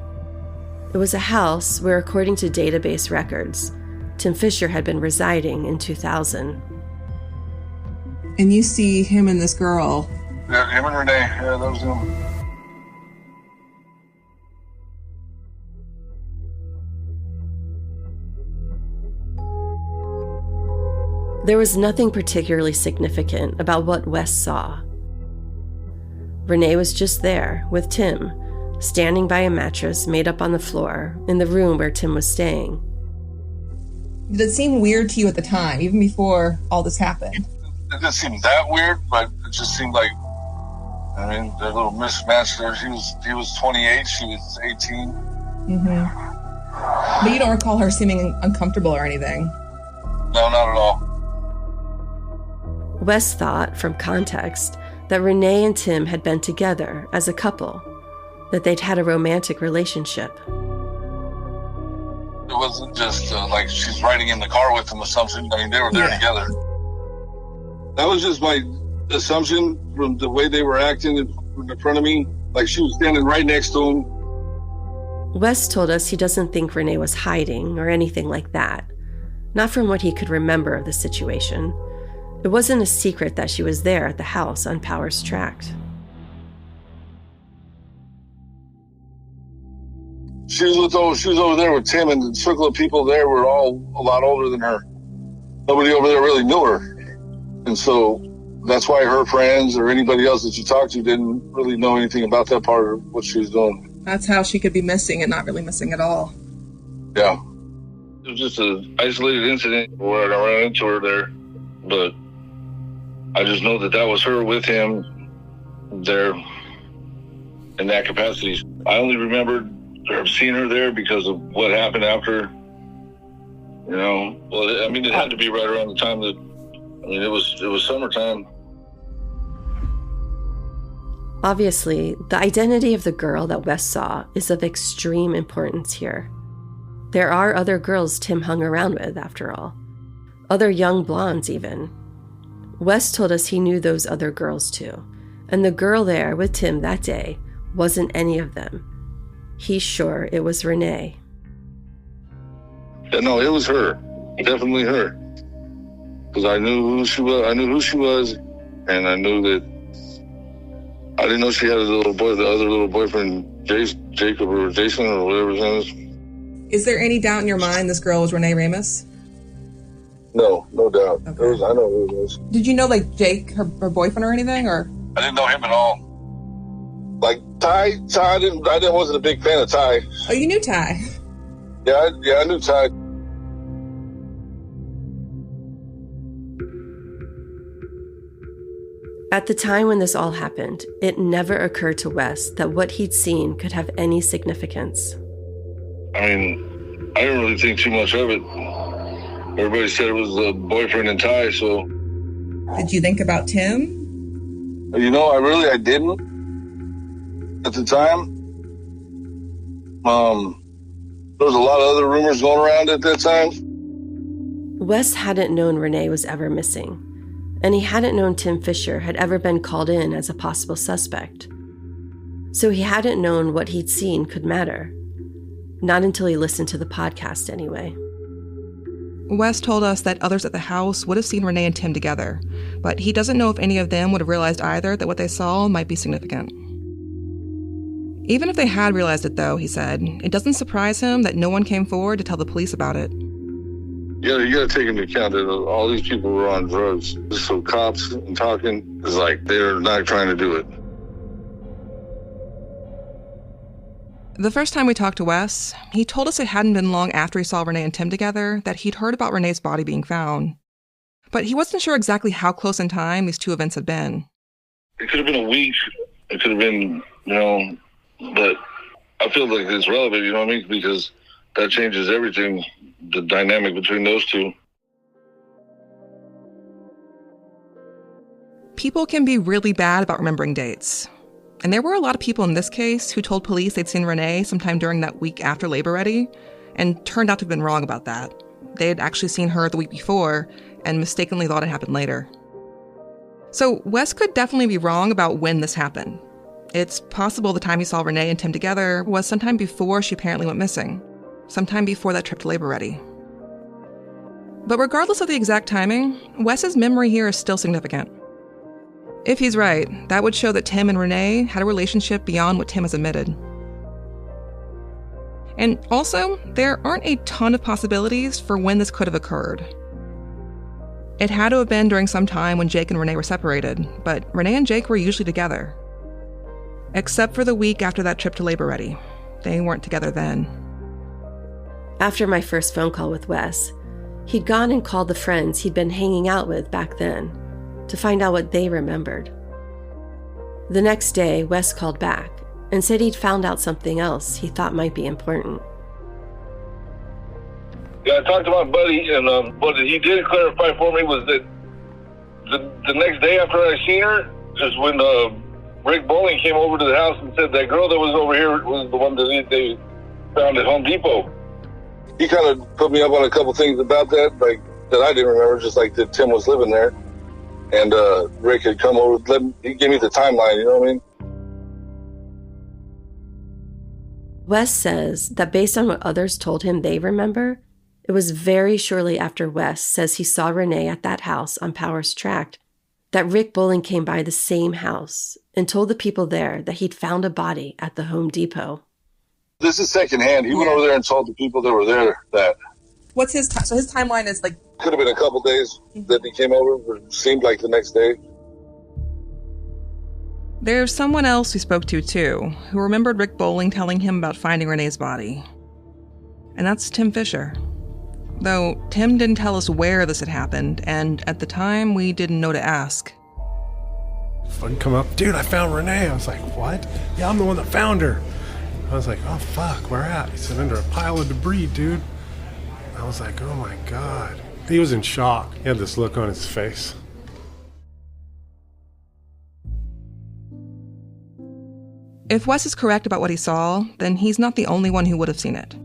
It was a house where, according to database records, Tim Fisher had been residing in 2000. And you see him and this girl. Yeah, him and Renee. Yeah, that was him. There was nothing particularly significant about what Wes saw. Renee was just there with Tim, standing by a mattress made up on the floor in the room where Tim was staying. Did it seem weird to you at the time, even before all this happened? It didn't seem that weird, but it just seemed like I mean, there's a little mismatch there. He was 28, she was 18. But you don't recall her seeming uncomfortable or anything? No, not at all. Wes thought, from context, that Renee and Tim had been together as a couple, that they'd had a romantic relationship. It wasn't just like she's riding in the car with him or something. I mean, they were there together. That was just my assumption from the way they were acting in front of me. Like she was standing right next to him. Wes told us he doesn't think Renee was hiding or anything like that. Not from what he could remember of the situation. It wasn't a secret that she was there at the house on Powers Tract. She was over there with Tim, and the circle of people there were all a lot older than her. Nobody over there really knew her. And so that's why her friends or anybody else that you talked to didn't really know anything about that part of what she was doing. That's how she could be missing and not really missing at all. Yeah. It was just an isolated incident where I ran into her there. But I just know that was her with him there in that capacity. I only remembered seeing her there because of what happened after. You know, well, I mean, it had to be right around the time that, I mean, it was summertime. Obviously, the identity of the girl that Wes saw is of extreme importance here. There are other girls Tim hung around with, after all. Other young blondes, even. Wes told us he knew those other girls, too. And the girl there with Tim that day wasn't any of them. He's sure it was Renee. Yeah, no, it was her. Definitely her. Because I knew who she was. And I knew that I didn't know she had the other little boyfriend, Jacob or Jason or whatever his name is. Is there any doubt in your mind this girl was Renee Ramos? No doubt. Okay. I know who it was. Did you know, like, Jake, her boyfriend or anything, or? I didn't know him at all. Like, Ty, I wasn't a big fan of Ty. Oh, you knew Ty? Yeah, I knew Ty. At the time when this all happened, it never occurred to Wes that what he'd seen could have any significance. I mean, I didn't really think too much of it. Everybody said it was the boyfriend and Ty, so. Did you think about Tim? You know, I didn't. At the time. There was a lot of other rumors going around at that time. Wes hadn't known Renee was ever missing. And he hadn't known Tim Fisher had ever been called in as a possible suspect. So he hadn't known what he'd seen could matter. Not until he listened to the podcast, anyway. Wes told us that others at the house would have seen Renee and Tim together, but he doesn't know if any of them would have realized either that what they saw might be significant. Even if they had realized it, though, he said, it doesn't surprise him that no one came forward to tell the police about it. Yeah, you got to take into account that all these people were on drugs. So cops and talking is like they're not trying to do it. The first time we talked to Wes, he told us it hadn't been long after he saw Renee and Tim together that he'd heard about Renee's body being found. But he wasn't sure exactly how close in time these two events had been. It could have been a week. It could have been, but I feel like it's relevant, you know what I mean? Because that changes everything. The dynamic between those two. People can be really bad about remembering dates. And there were a lot of people in this case who told police they'd seen Renee sometime during that week after Labor Ready, and turned out to have been wrong about that. They had actually seen her the week before, and mistakenly thought it happened later. So Wes could definitely be wrong about when this happened. It's possible the time he saw Renee and Tim together was sometime before she apparently went missing. Sometime before that trip to Labor Ready. But regardless of the exact timing, Wes's memory here is still significant. If he's right, that would show that Tim and Renee had a relationship beyond what Tim has admitted. And also, there aren't a ton of possibilities for when this could have occurred. It had to have been during some time when Jake and Renee were separated, but Renee and Jake were usually together. Except for the week after that trip to Labor Ready. They weren't together then. After my first phone call with Wes, he'd gone and called the friends he'd been hanging out with back then to find out what they remembered. The next day, Wes called back and said he'd found out something else he thought might be important. Yeah, I talked to my buddy, and what he did clarify for me was that the next day after I seen her is when Rick Bowling came over to the house and said that girl that was over here was the one that they found at Home Depot. He kind of put me up on a couple things about that, like that I didn't remember, just like that Tim was living there. And Rick had come over, he gave me the timeline, you know what I mean? Wes says that based on what others told him they remember, it was very shortly after Wes says he saw Renee at that house on Powers Tract that Rick Bowling came by the same house and told the people there that he'd found a body at the Home Depot. This is secondhand. He went over there and told the people that were there that. What's his time? So his timeline is like... Could have been a couple days that he came over, but it seemed like the next day. There's someone else we spoke to, too, who remembered Rick Bowling telling him about finding Renee's body. And that's Tim Fisher. Though Tim didn't tell us where this had happened, and at the time, we didn't know to ask. Fun come up, dude, I found Renee. I was like, what? Yeah, I'm the one that found her. I was like, oh, fuck, where at? He said, under a pile of debris, dude. I was like, oh my God. He was in shock. He had this look on his face. If Wes is correct about what he saw, then he's not the only one who would have seen it.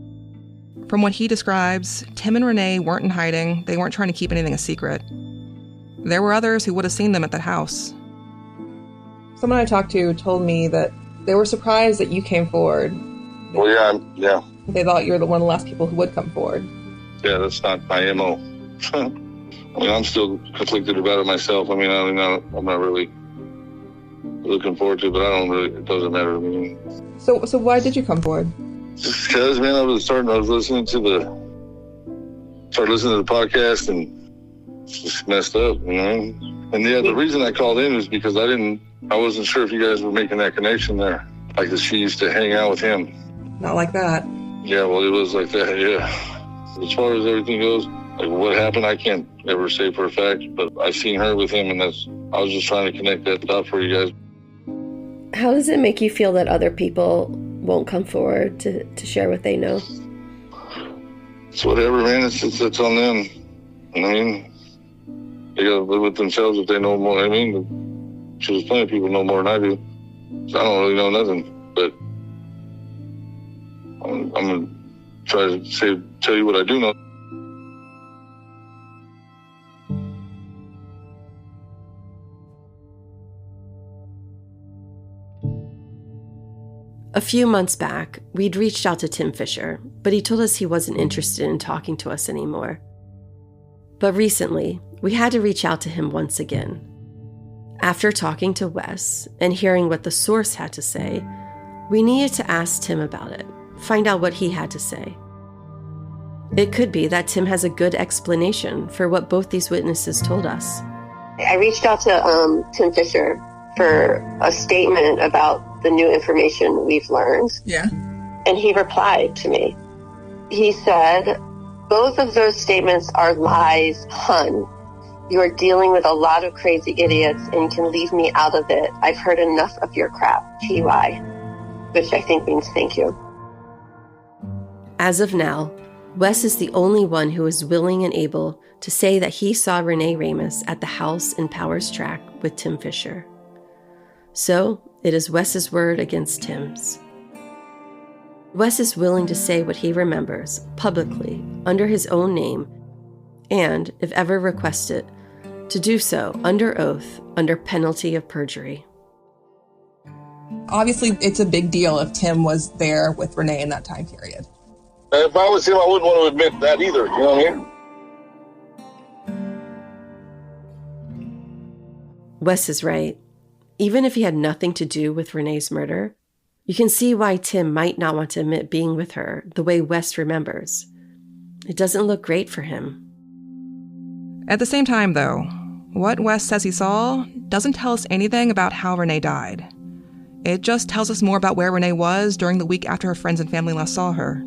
From what he describes, Tim and Renee weren't in hiding. They weren't trying to keep anything a secret. There were others who would have seen them at that house. Someone I talked to told me that they were surprised that you came forward. Well, yeah. They thought you were one of the last people who would come forward. Yeah, that's not my MO. I mean, I'm still conflicted about it myself. I mean, I'm not really looking forward to it, but it doesn't matter to me. So why did you come forward? Just because, man, I was listening to the podcast and it's just messed up, you know? And yeah, the reason I called in is because I wasn't sure if you guys were making that connection there. Like that she used to hang out with him. Not like that. Yeah, well, it was like that, yeah. As far as everything goes, like what happened, I can't ever say for a fact, but I've seen her with him, and I was just trying to connect that dot for you guys. How does it make you feel that other people won't come forward to share what they know? It's whatever, man. It's on them. I mean, they gotta live with themselves if they know more. I mean, there's plenty of people know more than I do. So I don't really know nothing, but I'm gonna try to tell you what I do know. A few months back, we'd reached out to Tim Fisher, but he told us he wasn't interested in talking to us anymore. But recently, we had to reach out to him once again. After talking to Wes and hearing what the source had to say, we needed to ask Tim about it, find out what he had to say. It could be that Tim has a good explanation for what both these witnesses told us. I reached out to Tim Fisher for a statement about the new information we've learned. Yeah. And he replied to me. He said, both of those statements are lies, hun. You are dealing with a lot of crazy idiots and can leave me out of it. I've heard enough of your crap, TY, which I think means thank you. As of now, Wes is the only one who is willing and able to say that he saw Renee Ramos at the house in Powers Tract with Tim Fisher. So, it is Wes's word against Tim's. Wes is willing to say what he remembers, publicly, under his own name, and, if ever requested, to do so under oath, under penalty of perjury. Obviously, it's a big deal if Tim was there with Renee in that time period. If I was him, I wouldn't want to admit that either, you know what I mean? Wes is right. Even if he had nothing to do with Renee's murder, you can see why Tim might not want to admit being with her the way Wes remembers. It doesn't look great for him. At the same time, though, what Wes says he saw doesn't tell us anything about how Renee died. It just tells us more about where Renee was during the week after her friends and family last saw her.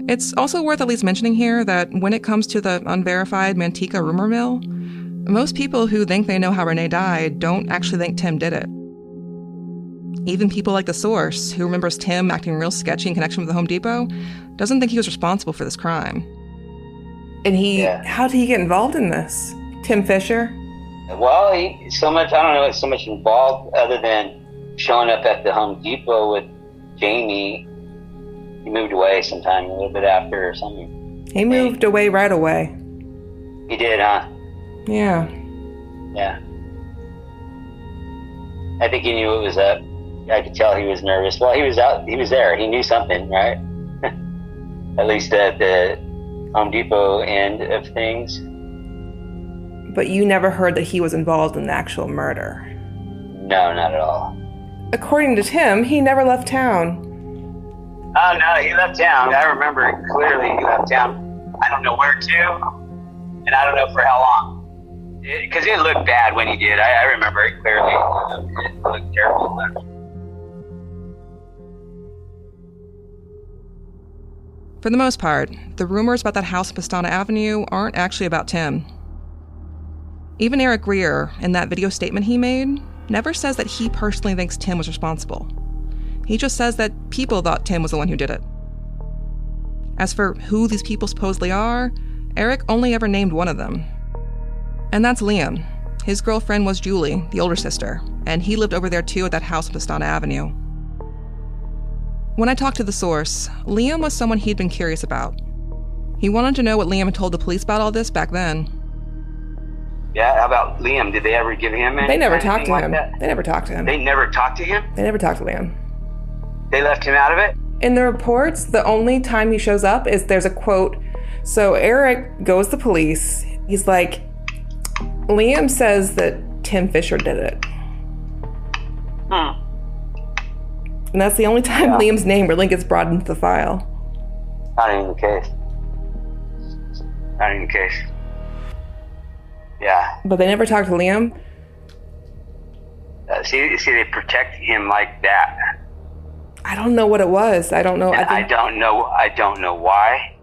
It's also worth at least mentioning here that when it comes to the unverified Manteca rumor mill, most people who think they know how Renee died don't actually think Tim did it. Even people like the source, who remembers Tim acting real sketchy in connection with the Home Depot, doesn't think he was responsible for this crime. And how did he get involved in this? Tim Fisher? Well, I don't know, so much involved other than showing up at the Home Depot with Jamie. He moved away sometime a little bit after or something. He moved away right away. He did, huh? Yeah. Yeah. I think he knew it was up. I could tell he was nervous. Well, he was there. He knew something, right? At least at the Home Depot end of things. But you never heard that he was involved in the actual murder? No, not at all. According to Tim, he never left town. Oh, no, he left town. I remember it clearly. He left town. I don't know where to, and I don't know for how long. Because it looked bad when he did. I remember it clearly. It looked terrible. For the most part, the rumors about that house on Pastana Avenue aren't actually about Tim. Even Eric Greer, in that video statement he made, never says that he personally thinks Tim was responsible. He just says that people thought Tim was the one who did it. As for who these people supposedly are, Eric only ever named one of them. And that's Liam. His girlfriend was Julie, the older sister, and he lived over there too at that house on Pastana Avenue. When I talked to the source, Liam was someone he'd been curious about. He wanted to know what Liam had told the police about all this back then. Yeah, how about Liam? Did they ever give him anything? They never talked to like him. that? They never talked to him. They never talked to him? They never talked to Liam. They left him out of it? In the reports, the only time he shows up is there's a quote. So Eric goes to police. He's like, Liam says that Tim Fisher did it. And that's the only time Liam's name really gets brought into the file. Not even the case. Not even the case. Yeah. But they never talked to Liam? See, they protect him like that. I don't know what it was. I don't know. I don't know why.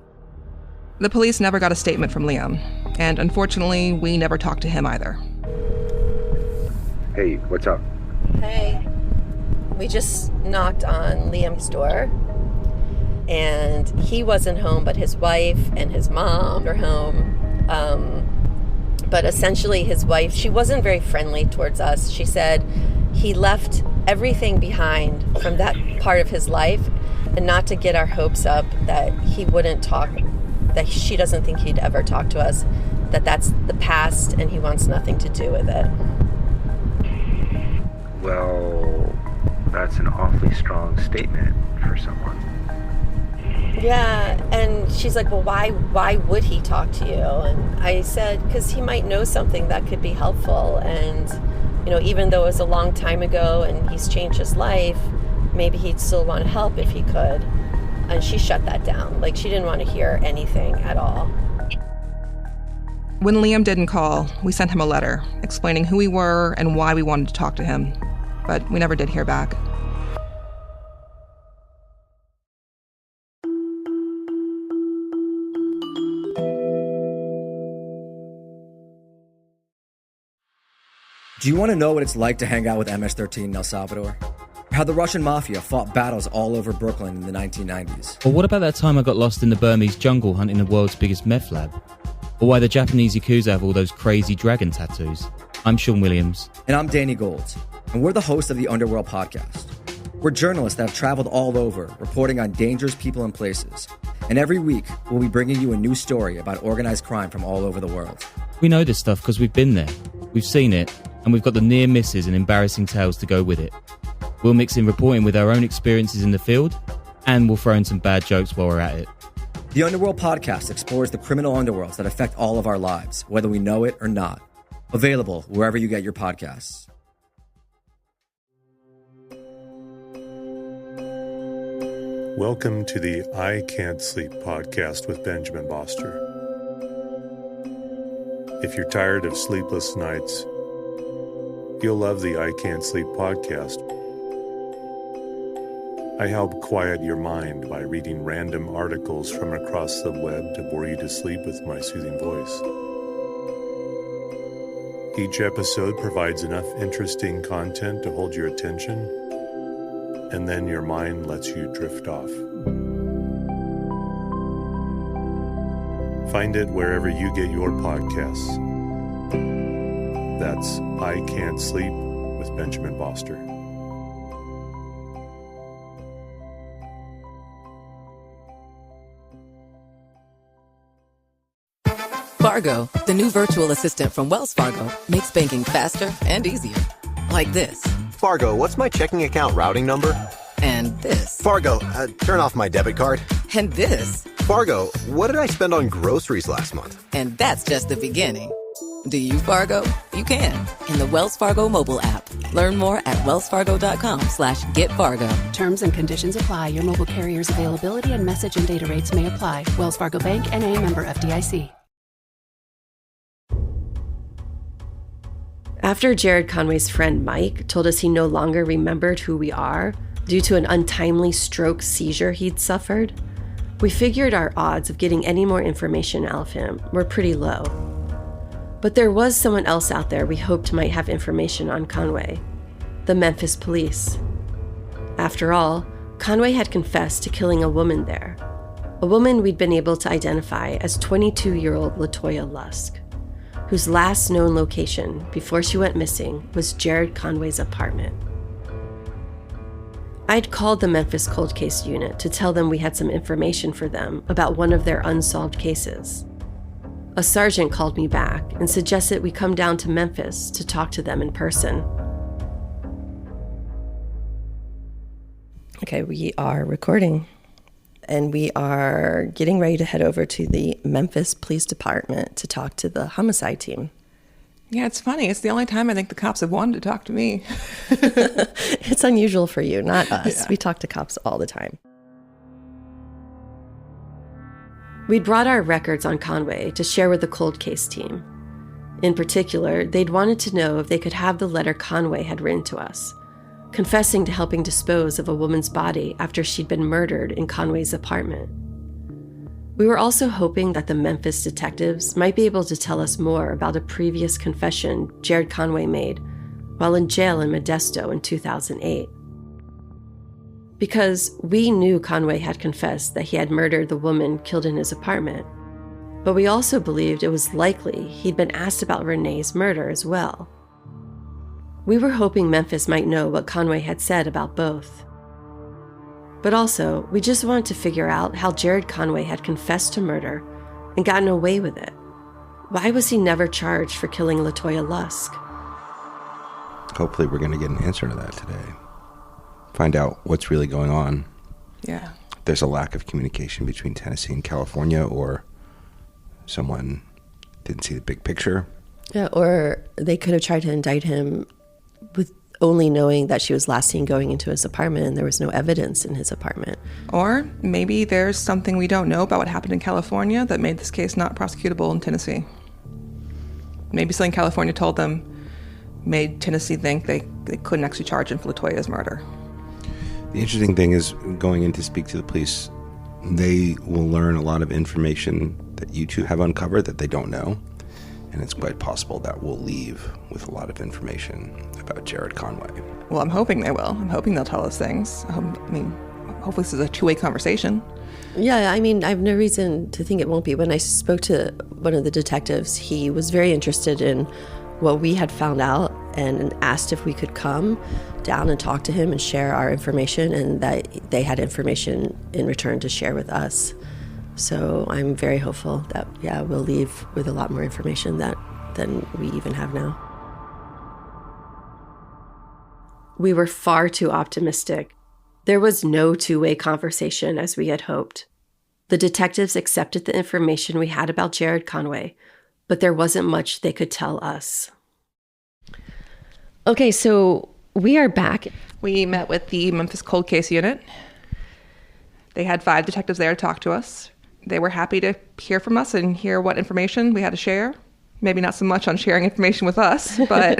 The police never got a statement from Liam, and unfortunately, we never talked to him either. Hey, what's up? Hey. We just knocked on Liam's door, and he wasn't home, but his wife and his mom were home. But essentially his wife, she wasn't very friendly towards us. She said he left everything behind from that part of his life, and not to get our hopes up that he wouldn't talk, that she doesn't think he'd ever talk to us, that that's the past and he wants nothing to do with it. Well, that's an awfully strong statement for someone. Yeah, and she's like, well, why would he talk to you? And I said, because he might know something that could be helpful. And, you know, even though it was a long time ago and he's changed his life, maybe he'd still want to help if he could. And she shut that down. Like, she didn't want to hear anything at all. When Liam didn't call, we sent him a letter explaining who we were and why we wanted to talk to him. But we never did hear back. Do you want to know what it's like to hang out with MS-13 in El Salvador? How the Russian mafia fought battles all over Brooklyn in the 1990s? Or what about that time I got lost in the Burmese jungle hunting the world's biggest meth lab? Or why the Japanese Yakuza have all those crazy dragon tattoos? I'm Sean Williams. And I'm Danny Gold. And we're the hosts of the Underworld podcast. We're journalists that have traveled all over, reporting on dangerous people and places. And every week, we'll be bringing you a new story about organized crime from all over the world. We know this stuff because we've been there. We've seen it. And we've got the near misses and embarrassing tales to go with it. We'll mix in reporting with our own experiences in the field, and we'll throw in some bad jokes while we're at it. The Underworld podcast explores the criminal underworlds that affect all of our lives, whether we know it or not. Available wherever you get your podcasts. Welcome to the I Can't Sleep podcast with Benjamin Boster. If you're tired of sleepless nights, you'll love the I Can't Sleep podcast. I help quiet your mind by reading random articles from across the web to bore you to sleep with my soothing voice. Each episode provides enough interesting content to hold your attention, and then your mind lets you drift off. Find it wherever you get your podcasts. That's I Can't Sleep with Benjamin Boster. Fargo, the new virtual assistant from Wells Fargo, makes banking faster and easier. Like this. Fargo, what's my checking account routing number? And this. Fargo, turn off my debit card. And this. Fargo, what did I spend on groceries last month? And that's just the beginning. Do you, Fargo? You can. In the Wells Fargo mobile app. Learn more at wellsfargo.com/getfargo. Terms and conditions apply. Your mobile carrier's availability and message and data rates may apply. Wells Fargo Bank, N.A., member FDIC. After Jared Conway's friend Mike told us he no longer remembered who we are due to an untimely stroke seizure he'd suffered, we figured our odds of getting any more information out of him were pretty low. But there was someone else out there we hoped might have information on Conway: the Memphis police. After all, Conway had confessed to killing a woman there, a woman we'd been able to identify as 22-year-old LaToya Lusk, whose last known location before she went missing was Jared Conway's apartment. I'd called the Memphis Cold Case Unit to tell them we had some information for them about one of their unsolved cases. A sergeant called me back and suggested we come down to Memphis to talk to them in person. Okay, we are recording, and we are getting ready to head over to the Memphis Police Department to talk to the homicide team. Yeah, it's funny. It's the only time I think the cops have wanted to talk to me. It's unusual for you, not us. Yeah. We talk to cops all the time. We'd brought our records on Conway to share with the cold case team. In particular, they'd wanted to know if they could have the letter Conway had written to us, confessing to helping dispose of a woman's body after she'd been murdered in Conway's apartment. We were also hoping that the Memphis detectives might be able to tell us more about a previous confession Jared Conway made while in jail in Modesto in 2008. Because we knew Conway had confessed that he had murdered the woman killed in his apartment, but we also believed it was likely he'd been asked about Renee's murder as well. We were hoping Memphis might know what Conway had said about both. But also, we just wanted to figure out how Jared Conway had confessed to murder and gotten away with it. Why was he never charged for killing LaToya Lusk? Hopefully we're going to get an answer to that today. Find out what's really going on. Yeah. There's a lack of communication between Tennessee and California, or someone didn't see the big picture. Yeah, or they could have tried to indict him with only knowing that she was last seen going into his apartment and there was no evidence in his apartment. Or maybe there's something we don't know about what happened in California that made this case not prosecutable in Tennessee. Maybe something California told them made Tennessee think they couldn't actually charge him for LaToya's murder. The interesting thing is, going in to speak to the police, they will learn a lot of information that you two have uncovered that they don't know. And it's quite possible that we'll leave with a lot of information about Jared Conway. Well, I'm hoping they will. I'm hoping they'll tell us things. Hopefully this is a two-way conversation. Yeah, I mean, I have no reason to think it won't be. When I spoke to one of the detectives, he was very interested in what we had found out and asked if we could come down and talk to him and share our information, and that they had information in return to share with us. So I'm very hopeful that, we'll leave with a lot more information than we even have now. We were far too optimistic. There was no two-way conversation as we had hoped. The detectives accepted the information we had about Jared Conway, but there wasn't much they could tell us. Okay, so we are back. We met with the Memphis Cold Case Unit. They had 5 detectives there to talk to us. They were happy to hear from us and hear what information we had to share. Maybe not so much on sharing information with us, but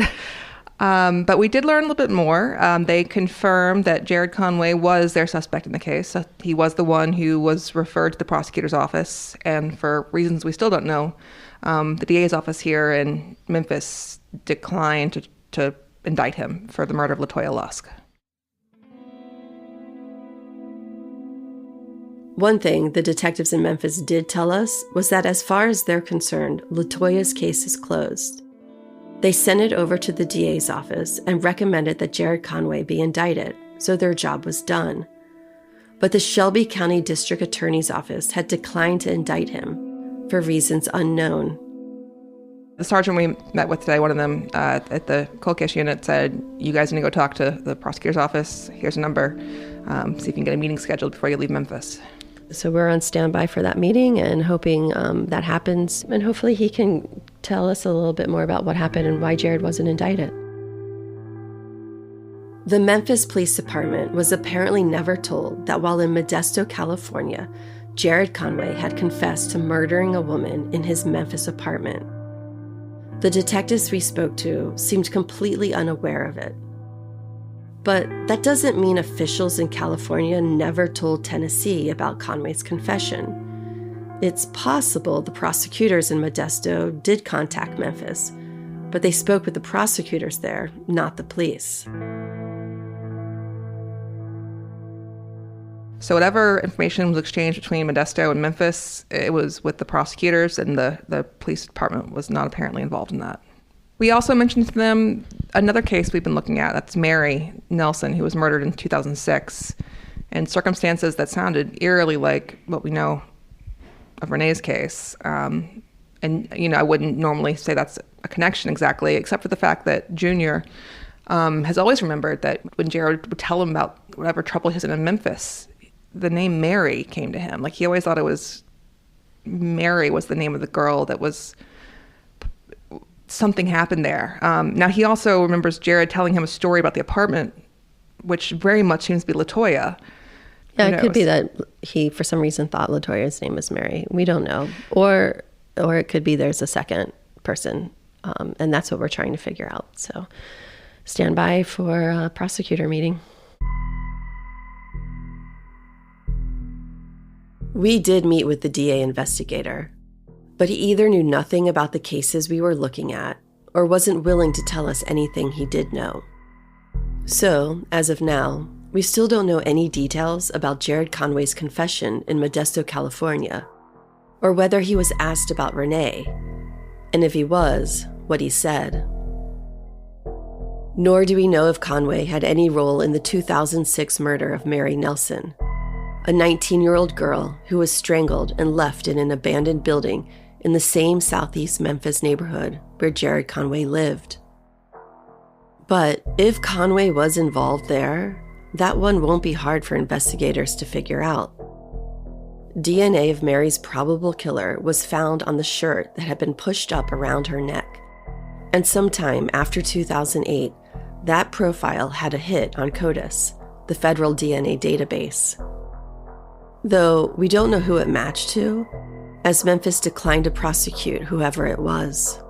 we did learn a little bit more. They confirmed that Jared Conway was their suspect in the case. He was the one who was referred to the prosecutor's office, and for reasons we still don't know, the DA's office here in Memphis declined to indict him for the murder of LaToya Lusk. One thing the detectives in Memphis did tell us was that as far as they're concerned, LaToya's case is closed. They sent it over to the DA's office and recommended that Jared Conway be indicted, so their job was done. But the Shelby County District Attorney's Office had declined to indict him for reasons unknown. The sergeant we met with today, one of them at the cold case unit, said, you guys need to go talk to the prosecutor's office. Here's a number. See if you can get a meeting scheduled before you leave Memphis. So we're on standby for that meeting and hoping that happens. And hopefully he can tell us a little bit more about what happened and why Jared wasn't indicted. The Memphis Police Department was apparently never told that while in Modesto, California, Jared Conway had confessed to murdering a woman in his Memphis apartment. The detectives we spoke to seemed completely unaware of it. But that doesn't mean officials in California never told Tennessee about Conway's confession. It's possible the prosecutors in Modesto did contact Memphis, but they spoke with the prosecutors there, not the police. So whatever information was exchanged between Modesto and Memphis, it was with the prosecutors, and the police department was not apparently involved in that. We also mentioned to them another case we've been looking at. That's Mary Nelson, who was murdered in 2006, in circumstances that sounded eerily like what we know of Renee's case. And, I wouldn't normally say that's a connection exactly, except for the fact that Junior has always remembered that when Jared would tell him about whatever trouble he was in Memphis, the name Mary came to him. Like, he always thought it was Mary was the name of the girl that was... something happened there. Now, he also remembers Jared telling him a story about the apartment, which very much seems to be LaToya. Yeah, it could be that he, for some reason, thought LaToya's name was Mary. We don't know. Or it could be there's a second person, and that's what we're trying to figure out. So stand by for a prosecutor meeting. We did meet with the DA investigator, but he either knew nothing about the cases we were looking at or wasn't willing to tell us anything he did know. So, as of now, we still don't know any details about Jared Conway's confession in Modesto, California, or whether he was asked about Renee, and if he was, what he said. Nor do we know if Conway had any role in the 2006 murder of Mary Nelson, a 19-year-old girl who was strangled and left in an abandoned building in the same Southeast Memphis neighborhood where Jared Conway lived. But if Conway was involved there, that one won't be hard for investigators to figure out. DNA of Mary's probable killer was found on the shirt that had been pushed up around her neck. And sometime after 2008, that profile had a hit on CODIS, the federal DNA database. Though we don't know who it matched to, as Memphis declined to prosecute whoever it was.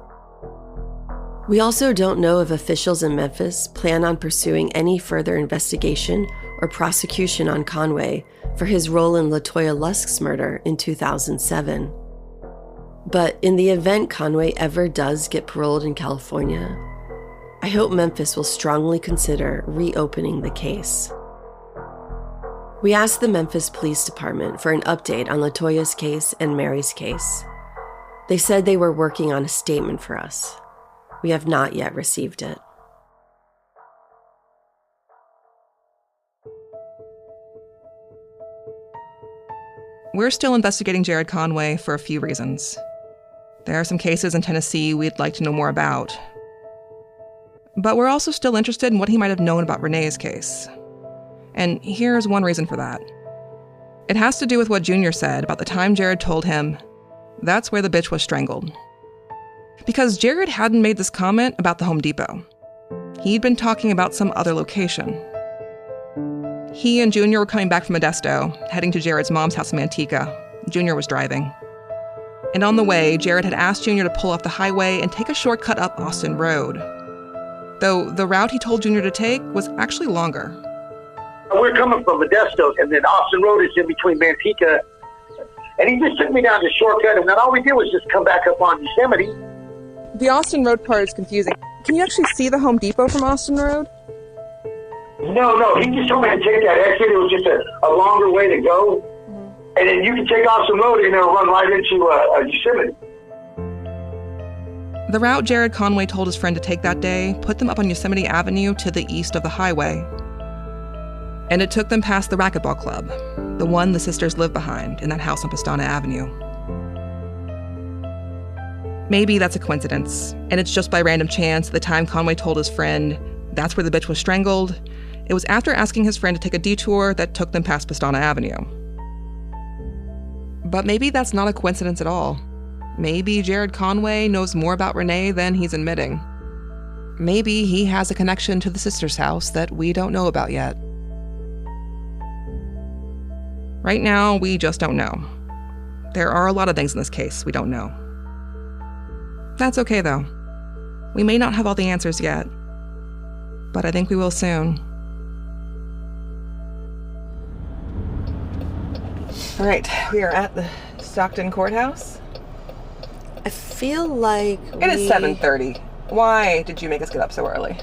We also don't know if officials in Memphis plan on pursuing any further investigation or prosecution on Conway for his role in LaToya Lusk's murder in 2007. But in the event Conway ever does get paroled in California, I hope Memphis will strongly consider reopening the case. We asked the Memphis Police Department for an update on LaToya's case and Mary's case. They said they were working on a statement for us. We have not yet received it. We're still investigating Jared Conway for a few reasons. There are some cases in Tennessee we'd like to know more about. But we're also still interested in what he might have known about Renee's case. And here's one reason for that. It has to do with what Junior said about the time Jared told him, "That's where the bitch was strangled." Because Jared hadn't made this comment about the Home Depot. He'd been talking about some other location. He and Junior were coming back from Modesto, heading to Jared's mom's house in Manteca. Junior was driving. And on the way, Jared had asked Junior to pull off the highway and take a shortcut up Austin Road. Though the route he told Junior to take was actually longer. We're coming from Modesto, and then Austin Road is in between Manteca. And he just took me down the shortcut, and then all we did was just come back up on Yosemite. The Austin Road part is confusing. Can you actually see the Home Depot from Austin Road? No, he just told me to take that exit. It was just a longer way to go. and then you can take off some road and it'll run right into Yosemite. The route Jared Conway told his friend to take that day put them up on Yosemite Avenue to the east of the highway. And it took them past the racquetball club, the one the sisters lived behind in that house on Pastana Avenue. Maybe that's a coincidence, and it's just by random chance the time Conway told his friend that's where the bitch was strangled, it was after asking his friend to take a detour that took them past Pastana Avenue. But maybe that's not a coincidence at all. Maybe Jared Conway knows more about Renee than he's admitting. Maybe he has a connection to the sister's house that we don't know about yet. Right now, we just don't know. There are a lot of things in this case we don't know. That's okay, though. We may not have all the answers yet, but I think we will soon. All right, we are at the Stockton Courthouse. I feel like It is 7:30. Why did you make us get up so early?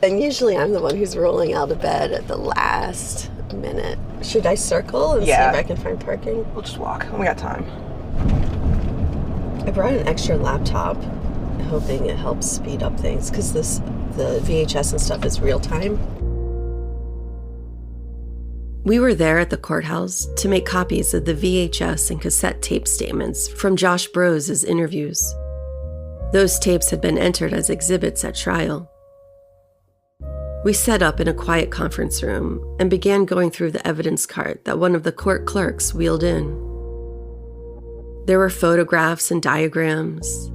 And usually I'm the one who's rolling out of bed at the last minute. Should I circle and see if I can find parking? We'll just walk. We got time. I brought an extra laptop, hoping it helps speed up things, because the VHS and stuff is real time. We were there at the courthouse to make copies of the VHS and cassette tape statements from Josh Bros's interviews. Those tapes had been entered as exhibits at trial. We set up in a quiet conference room and began going through the evidence cart that one of the court clerks wheeled in. There were photographs and diagrams,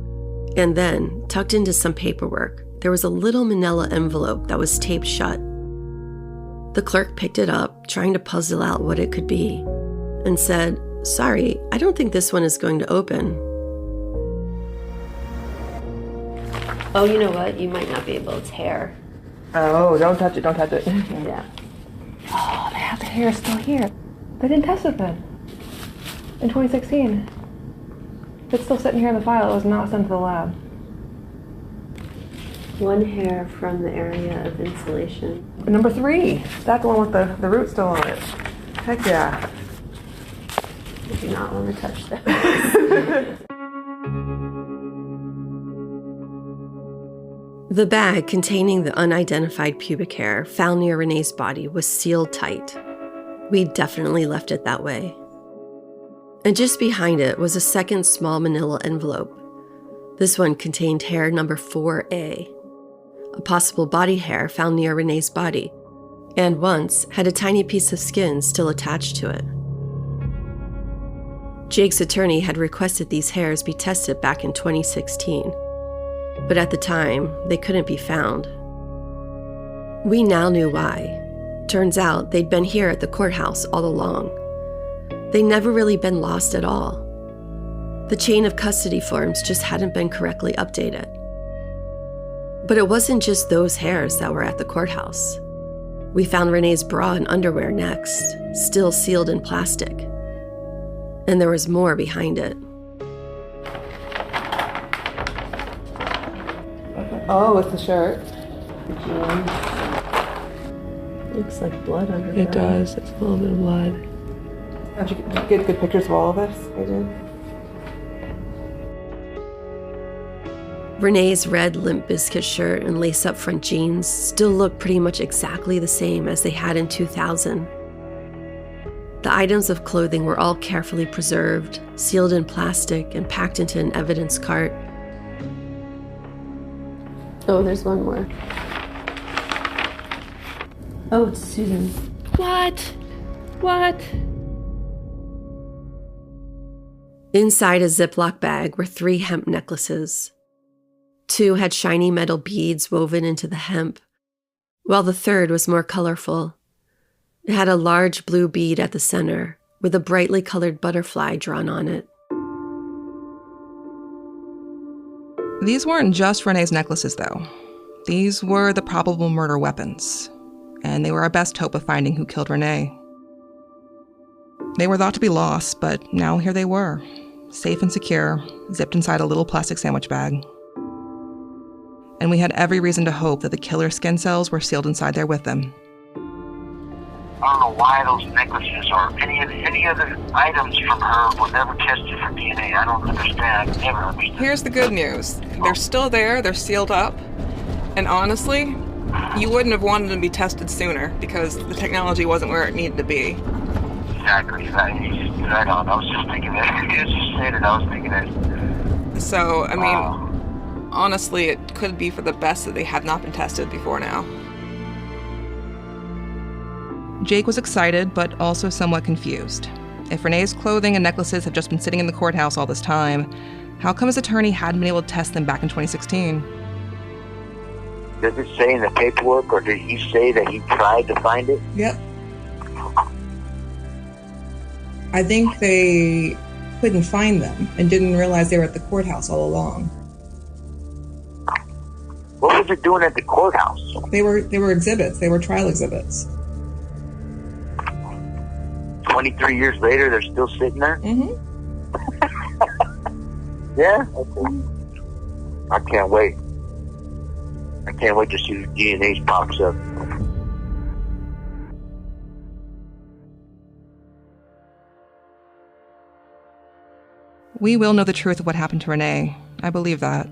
and then, tucked into some paperwork, there was a little manila envelope that was taped shut. The clerk picked it up, trying to puzzle out what it could be, and said, "Sorry, I don't think this one is going to open." Oh, you know what? You might not be able to tear. Oh, don't touch it, don't touch it. Yeah. Oh, they have the hair still here. They didn't test it then. In 2016. It's still sitting here in the file. It was not sent to the lab. One hair from the area of insulation. Number 3. That's the one with the root still on it. Heck yeah. I do not want to touch that. The bag containing the unidentified pubic hair found near Renee's body was sealed tight. We definitely left it that way. And just behind it was a second small manila envelope. This one contained hair number 4A, a possible body hair found near Renee's body, and once had a tiny piece of skin still attached to it. Jake's attorney had requested these hairs be tested back in 2016, but at the time, they couldn't be found. We now knew why. Turns out they'd been here at the courthouse all along. They'd never really been lost at all. The chain of custody forms just hadn't been correctly updated. But it wasn't just those hairs that were at the courthouse. We found Renee's bra and underwear next, still sealed in plastic. And there was more behind it. Oh, it's the shirt. The jeans. Looks like blood under It does. It's a little bit of blood. Did you get good pictures of all of this? I did. Renee's red Limp Bizkit shirt and lace-up front jeans still look pretty much exactly the same as they had in 2000. The items of clothing were all carefully preserved, sealed in plastic, and packed into an evidence cart. Oh, there's one more. Oh, it's Susan. What? Inside a Ziploc bag were 3 hemp necklaces. 2 had shiny metal beads woven into the hemp, while the third was more colorful. It had a large blue bead at the center, with a brightly colored butterfly drawn on it. These weren't just Renee's necklaces, though. These were the probable murder weapons, and they were our best hope of finding who killed Renee. They were thought to be lost, but now here they were, safe and secure, zipped inside a little plastic sandwich bag. And we had every reason to hope that the killer's skin cells were sealed inside there with them. I don't know why those necklaces or any other items from her were never tested for DNA. I don't understand. I've never understood. Here's the good news. They're still there. They're sealed up. And honestly, you wouldn't have wanted them to be tested sooner because the technology wasn't where it needed to be. Exactly. Right on. I was just thinking that. You just said it. I was thinking that. So, I mean, honestly, it could be for the best that they have not been tested before now. Jake was excited, but also somewhat confused. If Renee's clothing and necklaces have just been sitting in the courthouse all this time, how come his attorney hadn't been able to test them back in 2016? Does it say in the paperwork, or did he say that he tried to find it? Yep. I think they couldn't find them and didn't realize they were at the courthouse all along. What was it doing at the courthouse? They were exhibits. They were trial exhibits. 23 years later, they're still sitting there? Mm-hmm. Yeah? Okay. I can't wait. I can't wait to see the DNA pops up. We will know the truth of what happened to Renee. I believe that.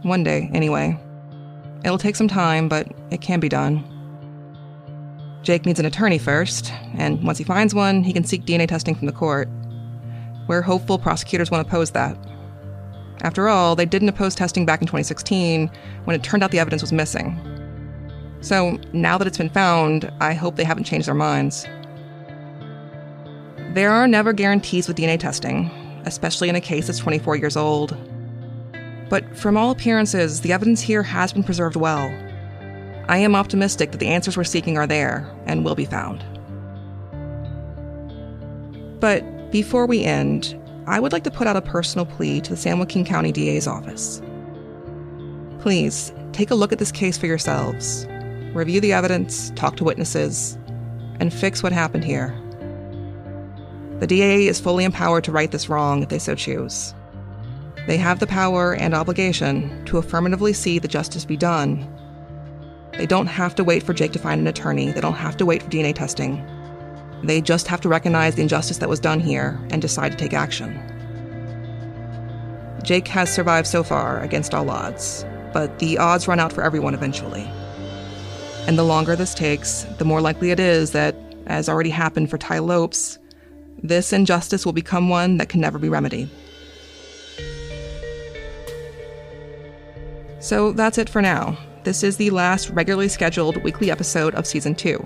One day, anyway. It'll take some time, but it can be done. Jake needs an attorney first, and once he finds one, he can seek DNA testing from the court. We're hopeful prosecutors won't oppose that. After all, they didn't oppose testing back in 2016 when it turned out the evidence was missing. So now that it's been found, I hope they haven't changed their minds. There are never guarantees with DNA testing, especially in a case that's 24 years old. But from all appearances, the evidence here has been preserved well. I am optimistic that the answers we're seeking are there and will be found. But before we end, I would like to put out a personal plea to the San Joaquin County DA's office. Please, take a look at this case for yourselves. Review the evidence, talk to witnesses, and fix what happened here. The DA is fully empowered to right this wrong if they so choose. They have the power and obligation to affirmatively see the justice be done. They don't have to wait for Jake to find an attorney. They don't have to wait for DNA testing. They just have to recognize the injustice that was done here and decide to take action. Jake has survived so far against all odds, but the odds run out for everyone eventually. And the longer this takes, the more likely it is that, as already happened for Ty Lopes, this injustice will become one that can never be remedied. So that's it for now. This is the last regularly scheduled weekly episode of Season 2.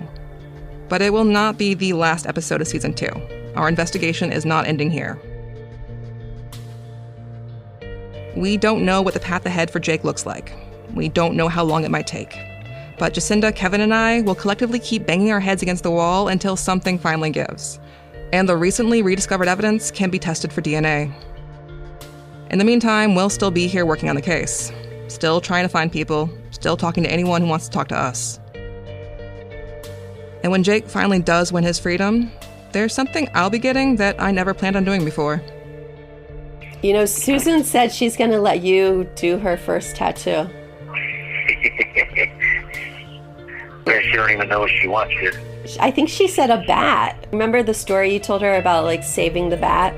But it will not be the last episode of Season 2. Our investigation is not ending here. We don't know what the path ahead for Jake looks like. We don't know how long it might take. But Jacinda, Kevin, and I will collectively keep banging our heads against the wall until something finally gives. And the recently rediscovered evidence can be tested for DNA. In the meantime, we'll still be here working on the case. Still trying to find people, still talking to anyone who wants to talk to us. And when Jake finally does win his freedom, there's something I'll be getting that I never planned on doing before. You know, Susan said she's going to let you do her first tattoo. She don't even know what she wants it. I think she said a bat. Remember the story you told her about, like, saving the bat?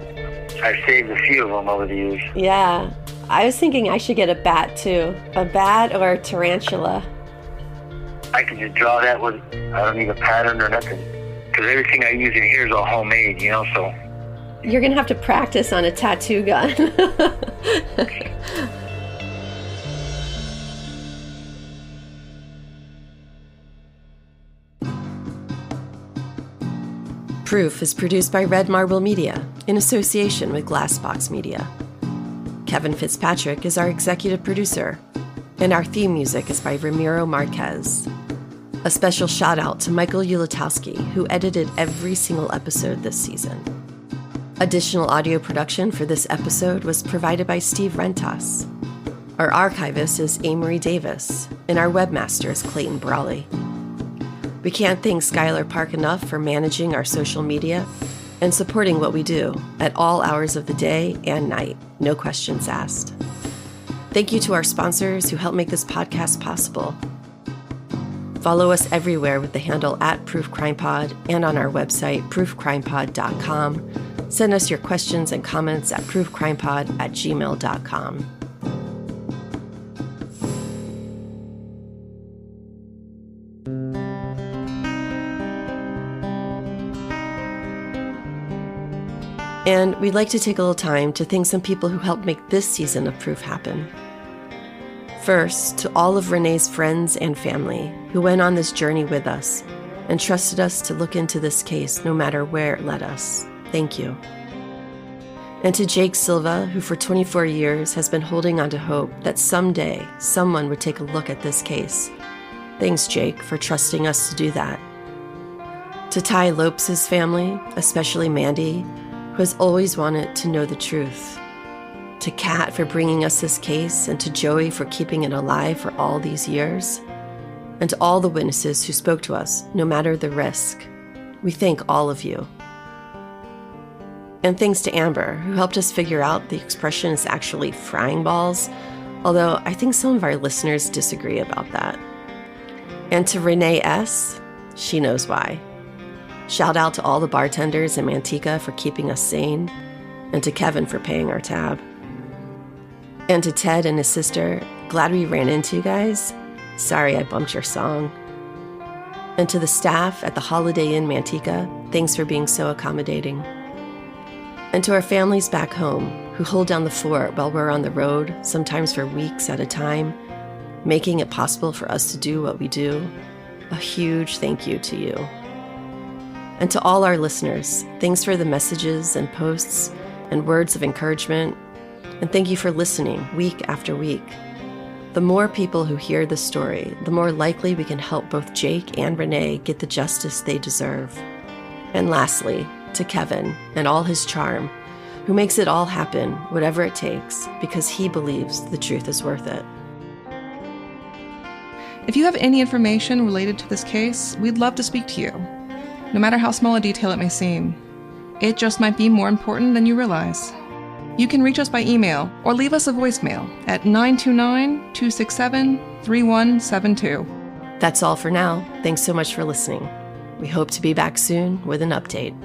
I've saved a few of them over the years. Yeah. I was thinking I should get a bat, too. A bat or a tarantula. I can just draw that with, I don't need a pattern or nothing. Because everything I use in here is all homemade, you know, so. You're going to have to practice on a tattoo gun. Proof is produced by Red Marble Media in association with Glassbox Media. Kevin Fitzpatrick is our executive producer, and our theme music is by Ramiro Marquez. A special shout out to Michael Ulatowski, who edited every single episode this season. Additional audio production for this episode was provided by Steve Rentas. Our archivist is Amory Davis, and our webmaster is Clayton Brawley. We can't thank Skylar Park enough for managing our social media and supporting what we do at all hours of the day and night, no questions asked. Thank you to our sponsors who help make this podcast possible. Follow us everywhere with the handle @ProofCrimePod and on our website, proofcrimepod.com. Send us your questions and comments at proofcrimepod@gmail.com. And we'd like to take a little time to thank some people who helped make this season of Proof happen. First, to all of Renee's friends and family who went on this journey with us and trusted us to look into this case no matter where it led us. Thank you. And to Jake Silva, who for 24 years has been holding on to hope that someday someone would take a look at this case. Thanks, Jake, for trusting us to do that. To Ty Lopes' family, especially Mandy, who has always wanted to know the truth. To Kat for bringing us this case, and to Joey for keeping it alive for all these years. And to all the witnesses who spoke to us, no matter the risk. We thank all of you. And thanks to Amber, who helped us figure out the expression is actually frying balls, although I think some of our listeners disagree about that. And to Renee S., she knows why. Shout out to all the bartenders in Manteca for keeping us sane, and to Kevin for paying our tab. And to Ted and his sister, glad we ran into you guys. Sorry I bumped your song. And to the staff at the Holiday Inn Manteca, thanks for being so accommodating. And to our families back home, who hold down the fort while we're on the road, sometimes for weeks at a time, making it possible for us to do what we do, a huge thank you to you. And to all our listeners, thanks for the messages and posts and words of encouragement. And thank you for listening week after week. The more people who hear this story, the more likely we can help both Jake and Renee get the justice they deserve. And lastly, to Kevin and all his charm, who makes it all happen, whatever it takes, because he believes the truth is worth it. If you have any information related to this case, we'd love to speak to you. No matter how small a detail it may seem, it just might be more important than you realize. You can reach us by email or leave us a voicemail at 929-267-3172. That's all for now. Thanks so much for listening. We hope to be back soon with an update.